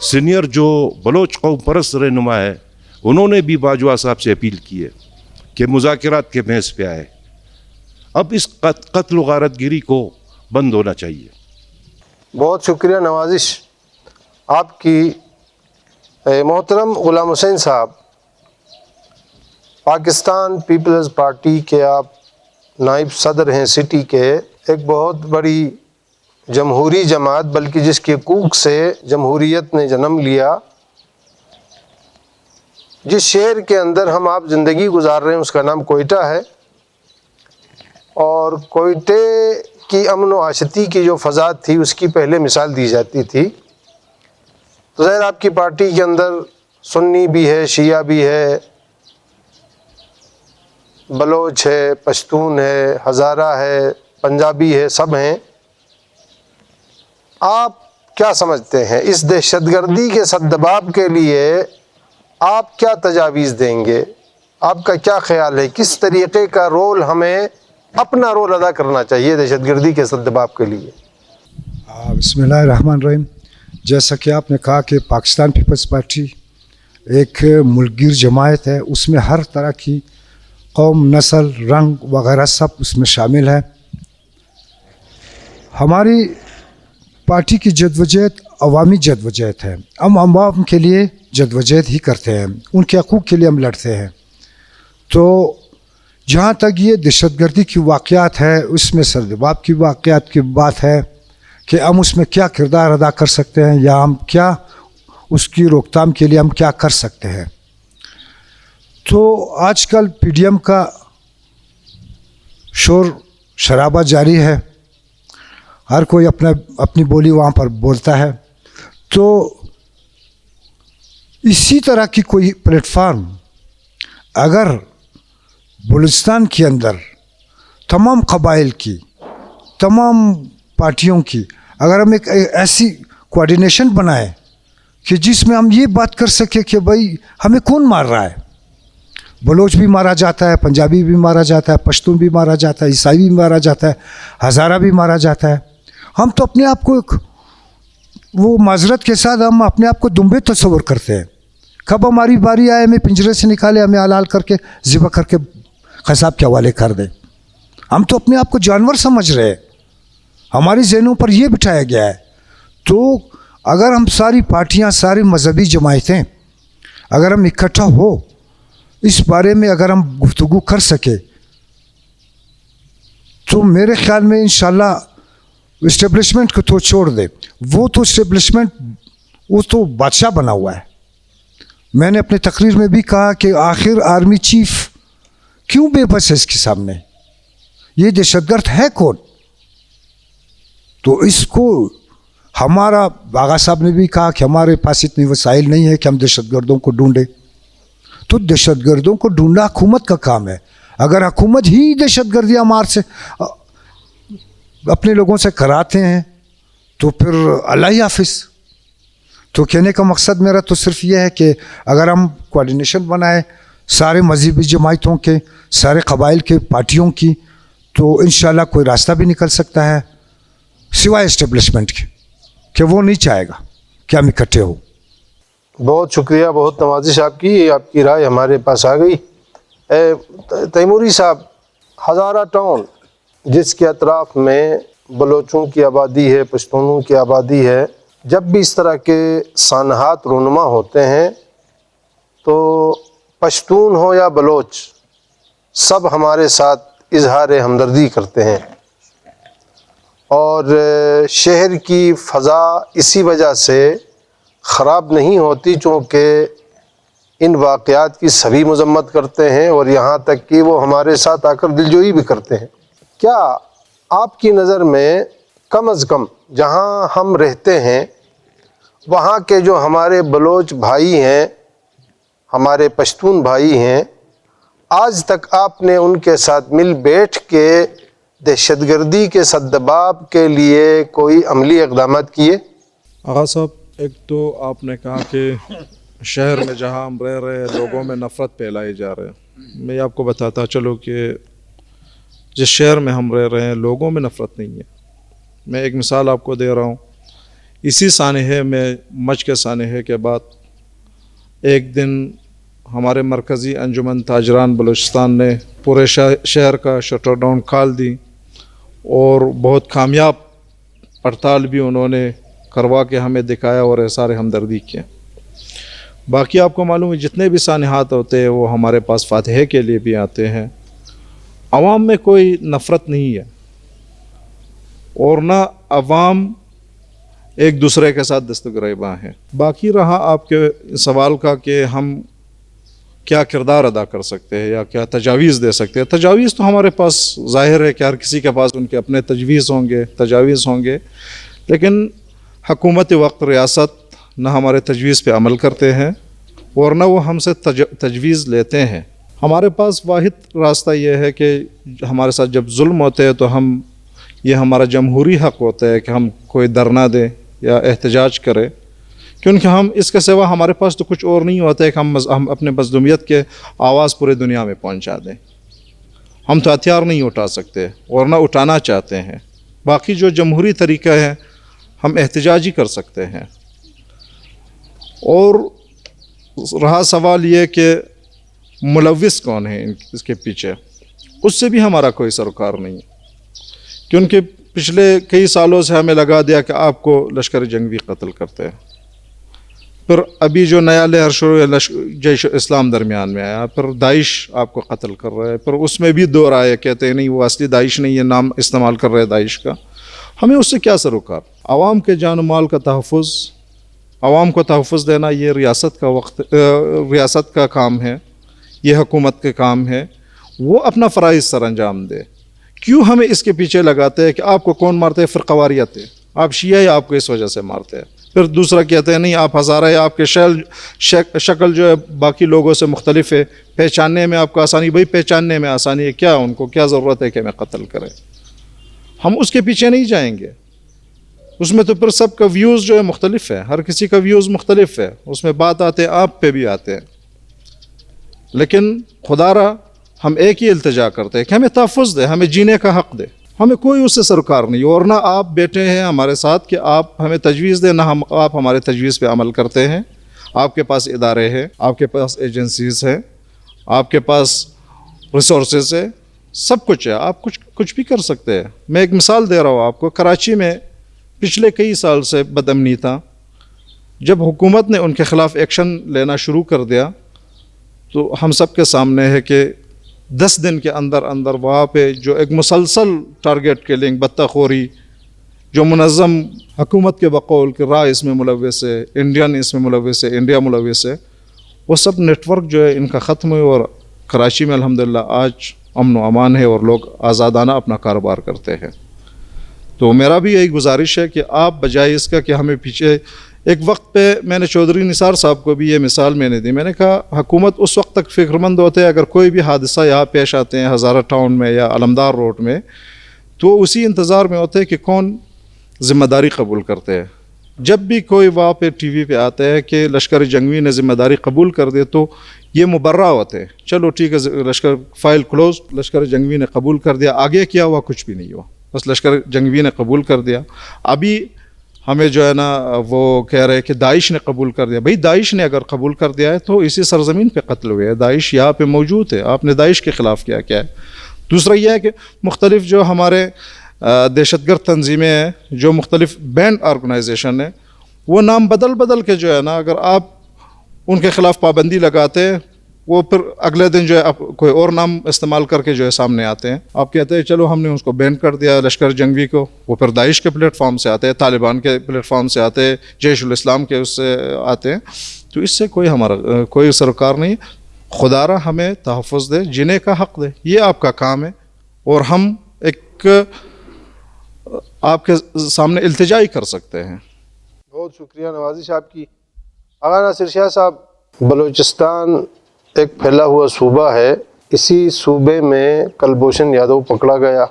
سینئر جو بلوچ قوم پرست رہنما ہے، انہوں نے بھی باجوہ صاحب سے اپیل کی ہے کہ مذاکرات کے محض پہ آئے. اب اس قتل و غارت گری کو بند ہونا چاہیے. بہت شکریہ، نوازش آپ کی. محترم غلام حسین صاحب، پاکستان پیپلز پارٹی کے آپ نائب صدر ہیں سٹی کے، ایک بہت بڑی جمہوری جماعت، بلکہ جس کی کوکھ سے جمہوریت نے جنم لیا. جس شہر کے اندر ہم آپ زندگی گزار رہے ہیں اس کا نام کوئٹہ ہے، اور کوئٹے کی امن و آشتی کی جو فضا تھی اس کی پہلے مثال دی جاتی تھی. تو ظاہر آپ کی پارٹی کے اندر سنی بھی ہے، شیعہ بھی ہے، بلوچ ہے، پشتون ہے، ہزارہ ہے، پنجابی ہے، سب ہیں. آپ کیا سمجھتے ہیں اس دہشت گردی کے سدباب کے لیے آپ کیا تجاویز دیں گے؟ آپ کا کیا خیال ہے؟ کس طریقے کا رول ہمیں اپنا رول ادا کرنا چاہیے دہشت گردی کے سدباب کے لیے؟ بسم اللہ الرحمن الرحیم. جیسا کہ آپ نے کہا کہ پاکستان پیپلز پارٹی ایک ملک گیر جماعت ہے، اس میں ہر طرح کی قوم، نسل، رنگ وغیرہ سب اس میں شامل ہے. ہماری پارٹی کی جدوجہد عوامی جدوجہد ہے. ہم عوام کے لیے جدوجہد ہی کرتے ہیں، ان کے حقوق کے لیے ہم لڑتے ہیں. تو جہاں تک یہ دہشت گردی کی واقعات ہے، اس میں سردباب کی واقعات کی بات ہے کہ ہم اس میں کیا کردار ادا کر سکتے ہیں، یا ہم کیا اس کی روک تھام کے لیے ہم کیا کر سکتے ہیں. تو آج کل پی ڈی ایم کا شور شرابہ جاری ہے، ہر کوئی اپنی بولی وہاں پر بولتا ہے. تو اسی طرح کی کوئی پلیٹ فارم اگر بلوچستان کے اندر تمام قبائل کی، تمام پارٹیوں کی، اگر ہم ایک ایسی کوآرڈینیشن بنائیں کہ جس میں ہم یہ بات کر سکیں کہ بھائی ہمیں کون مار رہا ہے. بلوچ بھی مارا جاتا ہے، پنجابی بھی مارا جاتا ہے، پشتون بھی مارا جاتا ہے، عیسائی بھی مارا جاتا ہے، ہزارہ بھی مارا جاتا ہے. ہم تو اپنے آپ کو ایک وہ معذرت کے ساتھ ہم اپنے آپ کو دمبے تصور کرتے ہیں. کب ہماری باری آئے ہمیں پنجرے سے نکالے، ہمیں حلال کر کے ذبح کر کے قصاب کے حوالے کر دیں. ہم تو اپنے آپ کو جانور سمجھ رہے ہیں، ہماری ذہنوں پر یہ بٹھایا گیا ہے. تو اگر ہم ساری پارٹیاں، ساری مذہبی جماعتیں اگر ہم اکٹھا ہو اس بارے میں اگر ہم گفتگو کر سکے تو میرے خیال میں انشاءاللہ اسٹیبلشمنٹ کو تو چھوڑ دے، وہ تو اسٹیبلشمنٹ وہ تو بادشاہ بنا ہوا ہے. میں نے اپنے تقریر میں بھی کہا کہ آخر آرمی چیف کیوں بے بس ہے اس کے سامنے؟ یہ دہشت گرد ہے کون؟ تو اس کو ہمارا باغا صاحب نے بھی کہا کہ ہمارے پاس اتنی وسائل نہیں ہے کہ ہم دہشت گردوں کو ڈھونڈیں. تو دہشت گردوں کو ڈھونڈنا حکومت کا کام ہے. اگر حکومت ہی دہشت گردی ہمار سے اپنے لوگوں سے کراتے ہیں تو پھر اللہ ہی حافظ. تو کہنے کا مقصد میرا تو صرف یہ ہے کہ اگر ہم کوآرڈینیشن بنائیں سارے مذہبی جماعتوں کے، سارے قبائل کے، پارٹیوں کی، تو انشاءاللہ کوئی راستہ بھی نکل سکتا ہے سوائے اسٹیبلشمنٹ کے، کہ وہ نہیں چاہے گا کہ ہم اکٹھے ہوں. بہت شکریہ، بہت نوازش آپ کی رائے ہمارے پاس آ گئی۔ تیموری صاحب، ہزارہ ٹاؤن جس کے اطراف میں بلوچوں کی آبادی ہے، پشتونوں کی آبادی ہے، جب بھی اس طرح کے سانحات رونما ہوتے ہیں تو پشتون ہو یا بلوچ سب ہمارے ساتھ اظہار ہمدردی کرتے ہیں، اور شہر کی فضا اسی وجہ سے خراب نہیں ہوتی چونکہ ان واقعات کی سبھی مذمت کرتے ہیں، اور یہاں تک کہ وہ ہمارے ساتھ آ کر دلجوئی بھی کرتے ہیں۔ کیا آپ کی نظر میں کم از کم جہاں ہم رہتے ہیں وہاں کے جو ہمارے بلوچ بھائی ہیں، ہمارے پشتون بھائی ہیں، آج تک آپ نے ان کے ساتھ مل بیٹھ کے دہشت گردی کے سدباب کے لیے کوئی عملی اقدامات کیے؟ آغا صاحب، ایک تو آپ نے کہا کہ شہر میں جہاں ہم رہ رہے ہیں لوگوں میں نفرت پھیلائی جا رہے ہیں۔ میں آپ کو بتاتا چلو کہ جس شہر میں ہم رہ رہے ہیں لوگوں میں نفرت نہیں ہے۔ میں ایک مثال آپ کو دے رہا ہوں۔ اسی سانحے میں مچ کے سانحے کے بعد ایک دن ہمارے مرکزی انجمن تاجران بلوچستان نے پورے شہر کا شٹر ڈاؤن کھال دی، اور بہت کامیاب ہڑتال بھی انہوں نے کروا کے ہمیں دکھایا اور اظہار ہمدردی کیا۔ باقی آپ کو معلوم ہے جتنے بھی سانحات ہوتے ہیں وہ ہمارے پاس فاتحے کے لیے بھی آتے ہیں۔ عوام میں کوئی نفرت نہیں ہے، اور نہ عوام ایک دوسرے کے ساتھ دستگریباں ہیں۔ باقی رہا آپ کے سوال کا کہ ہم کیا کردار ادا کر سکتے ہیں یا کیا تجاویز دے سکتے ہیں۔ تجاویز تو ہمارے پاس ظاہر ہے کہ ہر کسی کے پاس ان کے اپنے تجاویز ہوں گے، لیکن حکومت وقت ریاست نہ ہمارے تجویز پہ عمل کرتے ہیں اور نہ وہ ہم سے تجویز لیتے ہیں۔ ہمارے پاس واحد راستہ یہ ہے کہ ہمارے ساتھ جب ظلم ہوتے ہیں تو یہ ہمارا جمہوری حق ہوتا ہے کہ ہم کوئی دھرنا دیں یا احتجاج کریں، کیونکہ ہم اس کے سوا ہمارے پاس تو کچھ اور نہیں ہوتا ہے کہ ہم اپنے مظلومیت کے آواز پورے دنیا میں پہنچا دیں۔ ہم تو ہتھیار نہیں اٹھا سکتے اور نہ اٹھانا چاہتے ہیں۔ باقی جو جمہوری طریقہ ہے ہم احتجاج ہی کر سکتے ہیں۔ اور رہا سوال یہ کہ ملوث کون ہے اس کے پیچھے، اس سے بھی ہمارا کوئی سروکار نہیں ہے، کیونکہ پچھلے کئی سالوں سے ہمیں لگا دیا کہ آپ کو لشکر جنگی قتل کرتے ہیں، پھر ابھی جو نیا لہر شروع ہے جیش اسلام درمیان میں آیا، پھر داعش آپ کو قتل کر رہا ہے، پھر اس میں بھی دو رائے کہتے ہیں نہیں وہ اصلی داعش نہیں ہے، نام استعمال کر رہے داعش کا۔ ہمیں اس سے کیا سروکار؟ عوام کے جان و مال کا تحفظ، عوام کو تحفظ دینا یہ ریاست کا کام ہے، یہ حکومت کے کام ہے، وہ اپنا فرائض سر انجام دے۔ کیوں ہمیں اس کے پیچھے لگاتے ہیں کہ آپ کو کون مارتے ہے؟ فرقواریت ہے، آپ شیعہ ہے، آپ کو اس وجہ سے مارتے ہیں۔ پھر دوسرا کہتے ہیں نہیں آپ ہزارہ ہے، آپ کے شکل جو ہے باقی لوگوں سے مختلف ہے، پہچاننے میں آپ کو آسانی، بھائی پہچاننے میں آسانی ہے کیا؟ ان کو کیا ضرورت ہے کہ ہمیں قتل کریں؟ ہم اس کے پیچھے نہیں جائیں گے۔ اس میں تو پھر سب کا ویوز جو ہے مختلف ہے، ہر کسی کا ویوز مختلف ہے، اس میں بات آتے ہیں آپ پہ بھی آتے ہیں، لیکن خدا را ہم ایک ہی التجا کرتے ہیں کہ ہمیں تحفظ دے، ہمیں جینے کا حق دے۔ ہمیں کوئی اس سے سروکار نہیں، اور نہ آپ بیٹھے ہیں ہمارے ساتھ کہ آپ ہمیں تجویز دیں، نہ آپ ہمارے تجویز پہ عمل کرتے ہیں۔ آپ کے پاس ادارے ہیں، آپ کے پاس ایجنسیز ہیں، آپ کے پاس ریسورسز ہے، سب کچھ ہے، آپ کچھ بھی کر سکتے ہیں۔ میں ایک مثال دے رہا ہوں آپ کو، کراچی میں پچھلے کئی سال سے بد امنی تھا، جب حکومت نے ان کے خلاف ایکشن لینا شروع کر دیا تو ہم سب کے سامنے ہے کہ 10 دن کے اندر وہاں پہ جو ایک مسلسل ٹارگیٹ کلنگ، بطہ خوری، جو منظم حکومت کے بقول کہ را اس میں ملوث ہے، انڈین اس میں ملوث ہے، انڈیا ملوث ہے، وہ سب نیٹ ورک جو ہے ان کا ختم ہوئے، اور کراچی میں الحمدللہ آج امن و امان ہے اور لوگ آزادانہ اپنا کاروبار کرتے ہیں۔ تو میرا بھی یہی گزارش ہے کہ آپ بجائے اس کا کہ ہمیں پیچھے، ایک وقت پہ میں نے چودھری نثار صاحب کو بھی یہ مثال میں نے دی، میں نے کہا حکومت اس وقت تک فکر مند ہوتے ہیں اگر کوئی بھی حادثہ یہاں پیش آتے ہیں ہزارہ ٹاؤن میں یا علمدار روڈ میں، تو اسی انتظار میں ہوتے ہیں کہ کون ذمہ داری قبول کرتے ہیں۔ جب بھی کوئی وہاں پہ ٹی وی پہ آتا ہے کہ لشکر جنگوی نے ذمہ داری قبول کر دے تو یہ مبرہ ہوتے ہیں، چلو ٹھیک ہے لشکر فائل کلوز، لشکر جنگوی نے قبول کر دیا، آگے کیا ہوا؟ کچھ بھی نہیں ہوا، بس لشکر جنگوی نے قبول کر دیا۔ ابھی ہمیں جو ہے نا وہ کہہ رہے کہ داعش نے قبول کر دیا. بھائی داعش نے اگر قبول کر دیا ہے تو اسی سرزمین پہ قتل ہوئے ہیں, داعش یہاں پہ موجود ہے, آپ نے داعش کے خلاف کیا ہے. دوسرا یہ ہے کہ مختلف جو ہمارے دہشت گرد تنظیمیں ہیں, جو مختلف بینڈ آرگنائزیشن ہیں, وہ نام بدل کے جو ہے نا اگر آپ ان کے خلاف پابندی لگاتے ہیں, وہ پھر اگلے دن جو ہے کوئی اور نام استعمال کر کے جو ہے سامنے آتے ہیں. آپ کہتے ہیں چلو ہم نے اس کو بین کر دیا لشکر جنگی کو, وہ پھر داعش کے پلیٹ فارم سے آتے ہیں, طالبان کے پلیٹ فارم سے آتے ہیں, جیش الاسلام کے اس سے آتے ہیں. تو اس سے کوئی سروکار نہیں. خدا را ہمیں تحفظ دے, جینے کا حق دے, یہ آپ کا کام ہے. اور ہم ایک آپ کے سامنے التجا ہی کر سکتے ہیں. بہت شکریہ نوازش آپ کی. آغا ناصر شاہ صاحب, بلوچستان ایک پھیلا ہوا صوبہ ہے. اسی صوبے میں کلبھوشن یادو پکڑا گیا.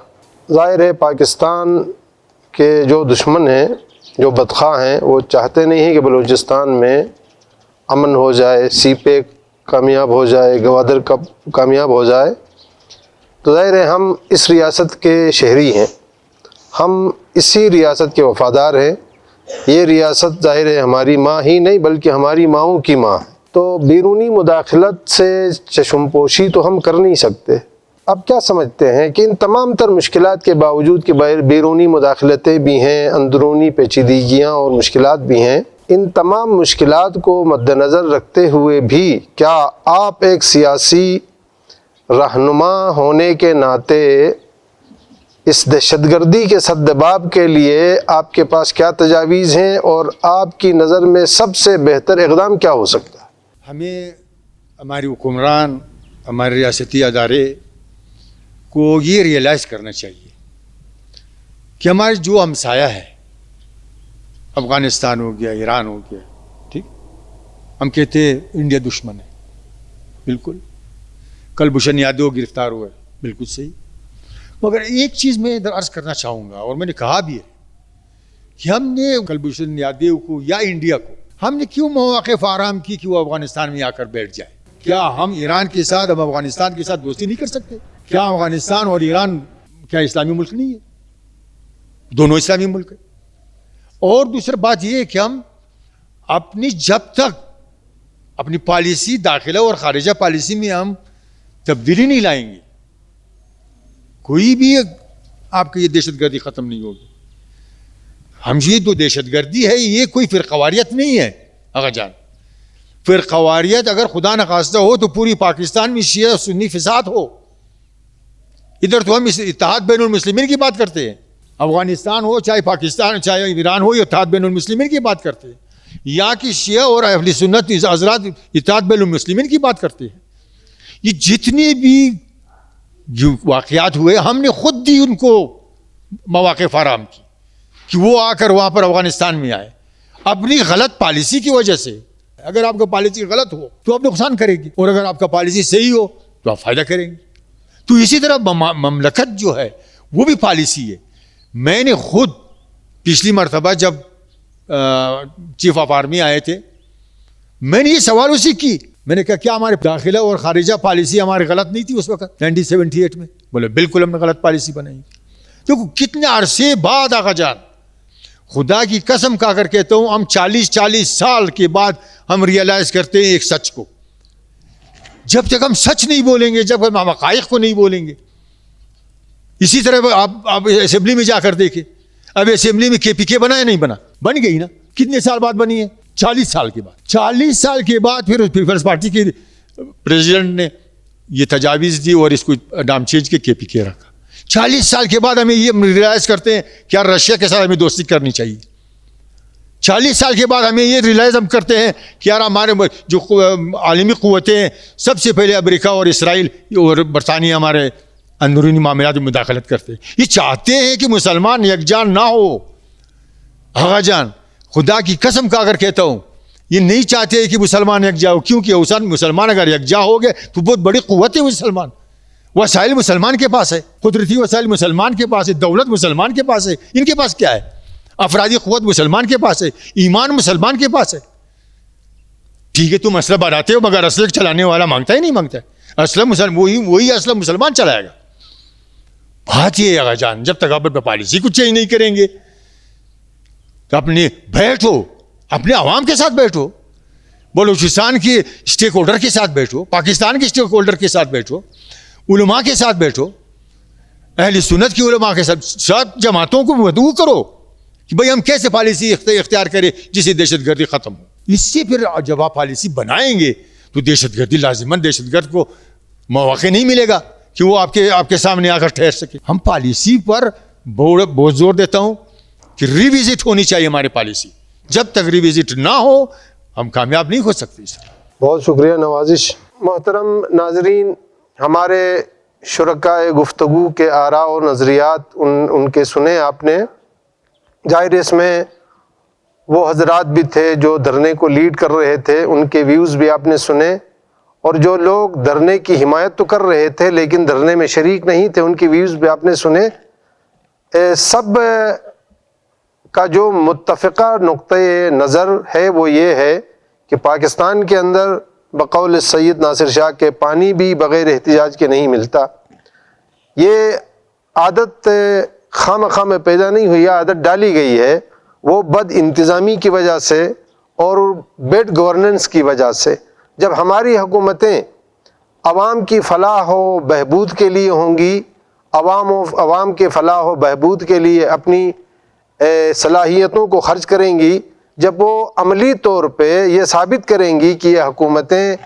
ظاہر ہے پاکستان کے جو دشمن ہیں, جو بدخواہ ہیں, وہ چاہتے نہیں ہیں کہ بلوچستان میں امن ہو جائے, سی پیک کامیاب ہو جائے, گوادر کپ کامیاب ہو جائے. تو ظاہر ہے ہم اس ریاست کے شہری ہیں, ہم اسی ریاست کے وفادار ہیں. یہ ریاست ظاہر ہے ہماری ماں ہی نہیں بلکہ ہماری ماؤں کی ماں ہے. تو بیرونی مداخلت سے چشم پوشی تو ہم کر نہیں سکتے. اب کیا سمجھتے ہیں کہ ان تمام تر مشکلات کے باوجود کہ بیرونی مداخلتیں بھی ہیں, اندرونی پیچیدگیاں اور مشکلات بھی ہیں, ان تمام مشکلات کو مد نظر رکھتے ہوئے بھی کیا آپ ایک سیاسی رہنما ہونے کے ناطے اس دہشت گردی کے سدباب کے لیے آپ کے پاس کیا تجاویز ہیں, اور آپ کی نظر میں سب سے بہتر اقدام کیا ہو سکتا ہے؟ ہمیں ہماری حکمران, ہمارے ریاستی ادارے کو یہ ریئلائز کرنا چاہیے کہ ہمارے جو ہمسایہ ہے, افغانستان ہو گیا, ایران ہو گیا, ٹھیک, ہم کہتے ہیں انڈیا دشمن ہے, بالکل. کلبھوشن یادو گرفتار ہوا ہے, بالکل صحیح. مگر ایک چیز میں ادھر عرض کرنا چاہوں گا, اور میں نے کہا بھی ہے کہ ہم نے کلبھوشن یادو کو یا انڈیا کو ہم نے کیوں مواقع فراہم کی کہ وہ افغانستان میں آ کر بیٹھ جائے؟ کیا ہم ایران کے ساتھ, ہم افغانستان کے ساتھ دوستی نہیں کر سکتے؟ کیا افغانستان اور ایران کیا اسلامی ملک نہیں ہے؟ دونوں اسلامی ملک ہیں. اور دوسری بات یہ ہے کہ ہم اپنی جب تک اپنی پالیسی, داخلہ اور خارجہ پالیسی میں ہم تبدیلی نہیں لائیں گے, کوئی بھی آپ کی یہ دہشت گردی ختم نہیں ہوگی. ہم یہ جو دہشت گردی ہے یہ کوئی فرقواریت نہیں ہے آقا جان. فرقواریت اگر خدا نخواستہ ہو تو پوری پاکستان میں شیعہ سنی فساد ہو. ادھر تو ہم اتحاد بین المسلمین کی بات کرتے ہیں, افغانستان ہو چاہے پاکستان چاہے ایران ہو, یہ اتحاد بین المسلمین کی بات کرتے ہیں. یہاں کی شیعہ اور اہل سنت حضرات اتحاد بین المسلمین کی بات کرتے ہیں. یہ جتنے بھی جو واقعات ہوئے ہم نے خود ہی ان کو مواقع فراہم کی کہ وہ آ کر وہاں پر افغانستان میں آئے. اپنی غلط پالیسی کی وجہ سے, اگر آپ کا پالیسی غلط ہو تو آپ نقصان کرے گی, اور اگر آپ کا پالیسی صحیح ہو تو آپ فائدہ کریں گے. تو اسی طرح مملکت جو ہے وہ بھی پالیسی ہے. میں نے خود پچھلی مرتبہ جب چیف آف آرمی آئے تھے, میں نے یہ سوال اسی کی, میں نے کہا کیا ہمارے داخلہ اور خارجہ پالیسی ہماری غلط نہیں تھی اس وقت 1978 میں؟ بولے بالکل ہم نے غلط پالیسی بنائی. دیکھو کتنے عرصے بعد آقا جان, خدا کی قسم کھا کر کہتا ہوں, ہم 40 سال کے بعد ہم ریئلائز کرتے ہیں ایک سچ کو. جب تک ہم سچ نہیں بولیں گے, جب ہم حقائق کو نہیں بولیں گے. اسی طرح آپ اسمبلی میں جا کر دیکھیں, اب اسمبلی میں KPK بنا یا نہیں بنا؟ بن گئی نا. کتنے سال بعد بنی ہے؟ 40 سال کے بعد. 40 سال کے بعد پھر پیپلز پارٹی کے پریزیڈنٹ نے یہ تجاویز دی اور اس کو نام چینج کے KPK رکھا. 40 سال کے بعد ہمیں یہ ریلائز کرتے ہیں کہ یار رشیا کے ساتھ ہمیں دوستی کرنی چاہیے. 40 سال کے بعد ہمیں یہ ریلائز ہم کرتے ہیں کہ یار ہمارے جو عالمی قوتیں ہیں, سب سے پہلے امریکہ اور اسرائیل اور برطانیہ ہمارے اندرونی معاملات میں مداخلت کرتے ہیں. یہ چاہتے ہیں کہ مسلمان یکجان نہ ہو. آقا جان خدا کی قسم کھا کر کہتا ہوں, یہ نہیں چاہتے کہ مسلمان یکجا ہو, کیونکہ مسلمان اگر یکجا ہو گئے تو بہت بڑی قوت ہے. مسلمان وسائل مسلمان کے پاس ہے, قدرتی وسائل مسلمان کے پاس ہے, دولت مسلمان کے پاس ہے. ان کے پاس کیا ہے؟ افرادی قوت مسلمان کے پاس ہے, ایمان مسلمان کے پاس ہے. ٹھیک ہے تم اسلحہ بناتے ہو, مگر اسلحہ چلانے والا مانگتا ہی نہیں مانگتا ہے. اسلحہ وہی اسلحہ مسلمان چلائے گا. بات یہ ہے آقا جان, جب تک آپ اپنے پالیسی کو چینج نہیں کریں گے, تو اپنی بیٹھو، اپنے عوام کے ساتھ بیٹھو، بلوچستان کی اسٹیک ہولڈر کے ساتھ بیٹھو، پاکستان کے اسٹیک ہولڈر کے ساتھ بیٹھو، علماء کے ساتھ بیٹھو، اہل سنت کی علماء کے ساتھ جماعتوں کو مدعو کرو کہ بھئی ہم کیسے پالیسی اختیار کریں جس سے دہشت گردی ختم ہو. اس سے پھر جب آپ پالیسی بنائیں گے تو دہشت گردی لازماً دہشت گرد کو مواقع نہیں ملے گا کہ وہ آپ کے سامنے آ کر ٹھہر سکے. ہم پالیسی پر بہت زور دیتا ہوں کہ ریوزٹ ہونی چاہیے ہماری پالیسی. جب تک ریوزٹ نہ ہو ہم کامیاب نہیں ہو سکتے. بہت شکریہ نوازش. محترم ناظرین، ہمارے شرکائے گفتگو کے آراء اور نظریات ان کے سنے آپ نے. ظاہر اس میں وہ حضرات بھی تھے جو دھرنے کو لیڈ کر رہے تھے، ان کے ویوز بھی آپ نے سنے، اور جو لوگ دھرنے کی حمایت تو کر رہے تھے لیکن دھرنے میں شریک نہیں تھے، ان کے ویوز بھی آپ نے سنے. سب کا جو متفقہ نقطۂ نظر ہے وہ یہ ہے کہ پاکستان کے اندر بقول سید ناصر شاہ کے پانی بھی بغیر احتجاج کے نہیں ملتا. یہ عادت خواہ میں پیدا نہیں ہوئی، عادت ڈالی گئی ہے، وہ بد انتظامی کی وجہ سے اور بیڈ گورننس کی وجہ سے. جب ہماری حکومتیں عوام کی فلاح و بہبود کے لیے ہوں گی، عوام کے فلاح و بہبود کے لیے اپنی صلاحیتوں کو خرچ کریں گی، جب وہ عملی طور پہ یہ ثابت کریں گی کہ یہ حکومتیں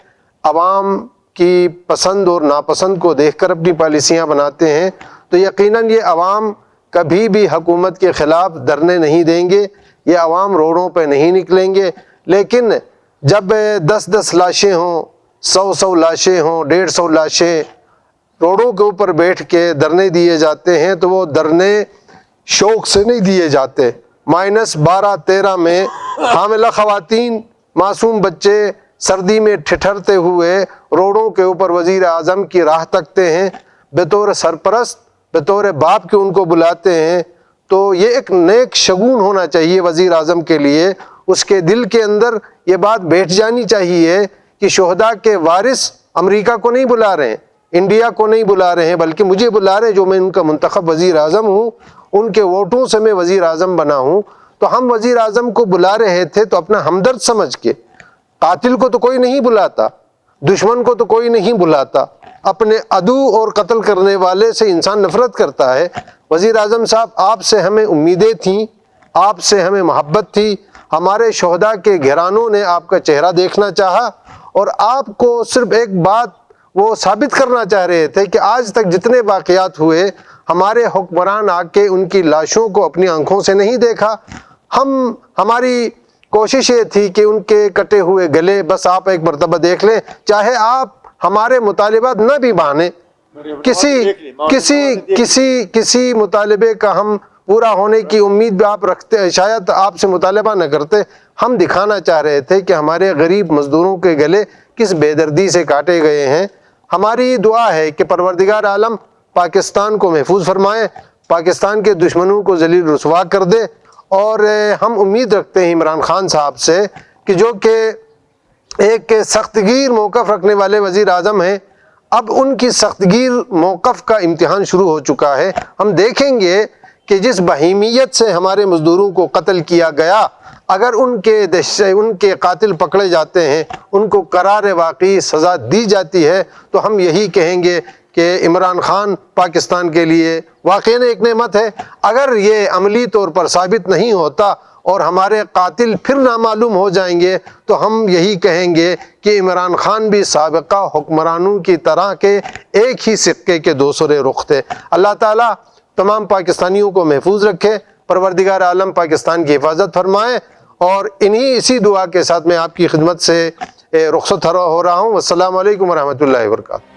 عوام کی پسند اور ناپسند کو دیکھ کر اپنی پالیسیاں بناتے ہیں، تو یقیناً یہ عوام کبھی بھی حکومت کے خلاف دھرنے نہیں دیں گے، یہ عوام روڈوں پہ نہیں نکلیں گے. لیکن جب 10 لاشیں ہوں، 100 لاشیں ہوں، 150 لاشیں روڈوں کے اوپر بیٹھ کے دھرنے دیے جاتے ہیں تو وہ دھرنے شوق سے نہیں دیے جاتے. -12-13 میں حاملہ خواتین، معصوم بچے سردی میں ٹھٹھرتے ہوئے روڈوں کے اوپر وزیر اعظم کی راہ تکتے ہیں، بطور سرپرست، بطور باپ کے ان کو بلاتے ہیں. تو یہ ایک نیک شگون ہونا چاہیے وزیر اعظم کے لیے. اس کے دل کے اندر یہ بات بیٹھ جانی چاہیے کہ شہداء کے وارث امریکہ کو نہیں بلا رہے ہیں، انڈیا کو نہیں بلا رہے ہیں، بلکہ مجھے بلا رہے ہیں جو میں ان کا منتخب وزیر اعظم ہوں، ان کے ووٹوں سے میں وزیر اعظم بنا ہوں. تو ہم وزیر اعظم کو بلا رہے تھے تو اپنا ہمدرد سمجھ کے. قاتل کو تو کوئی نہیں بلاتا، دشمن کو تو کوئی نہیں بلاتا، اپنے عدو اور قتل کرنے والے سے انسان نفرت کرتا ہے. وزیر اعظم صاحب، آپ سے ہمیں امیدیں تھیں، آپ سے ہمیں محبت تھی، ہمارے شہداء کے گھرانوں نے آپ کا چہرہ دیکھنا چاہا، اور آپ کو صرف ایک بات وہ ثابت کرنا چاہ رہے تھے کہ آج تک جتنے واقعات ہوئے ہمارے حکمران آ کے ان کی لاشوں کو اپنی آنکھوں سے نہیں دیکھا. ہماری کوشش یہ تھی کہ ان کے کٹے ہوئے گلے بس آپ ایک مرتبہ دیکھ لیں، چاہے آپ ہمارے مطالبات نہ بھی مانیں، کسی مطالبے کا ہم پورا ہونے کی امید بھی آپ رکھتے، شاید آپ سے مطالبہ نہ کرتے. ہم دکھانا چاہ رہے تھے کہ ہمارے غریب مزدوروں کے گلے کس بے دردی سے کاٹے گئے ہیں. ہماری دعا ہے کہ پروردگار عالم پاکستان کو محفوظ فرمائے، پاکستان کے دشمنوں کو ذلیل رسوا کر دے. اور ہم امید رکھتے ہیں عمران خان صاحب سے کہ جو کہ ایک سخت گیر موقف رکھنے والے وزیر اعظم ہیں، اب ان کی سخت گیر موقف کا امتحان شروع ہو چکا ہے. ہم دیکھیں گے کہ جس بہیمیت سے ہمارے مزدوروں کو قتل کیا گیا، اگر ان کے قاتل پکڑے جاتے ہیں، ان کو قرار واقعی سزا دی جاتی ہے، تو ہم یہی کہیں گے کہ عمران خان پاکستان کے لیے واقعی ایک نعمت ہے. اگر یہ عملی طور پر ثابت نہیں ہوتا اور ہمارے قاتل پھر نامعلوم ہو جائیں گے تو ہم یہی کہیں گے کہ عمران خان بھی سابقہ حکمرانوں کی طرح کے ایک ہی سکے کے دو سرے رخ تھے. اللہ تعالیٰ تمام پاکستانیوں کو محفوظ رکھے، پروردگار عالم پاکستان کی حفاظت فرمائے. اور اسی دعا کے ساتھ میں آپ کی خدمت سے رخصت ہو رہا ہوں. السلام علیکم ورحمۃ اللہ وبرکاتہ.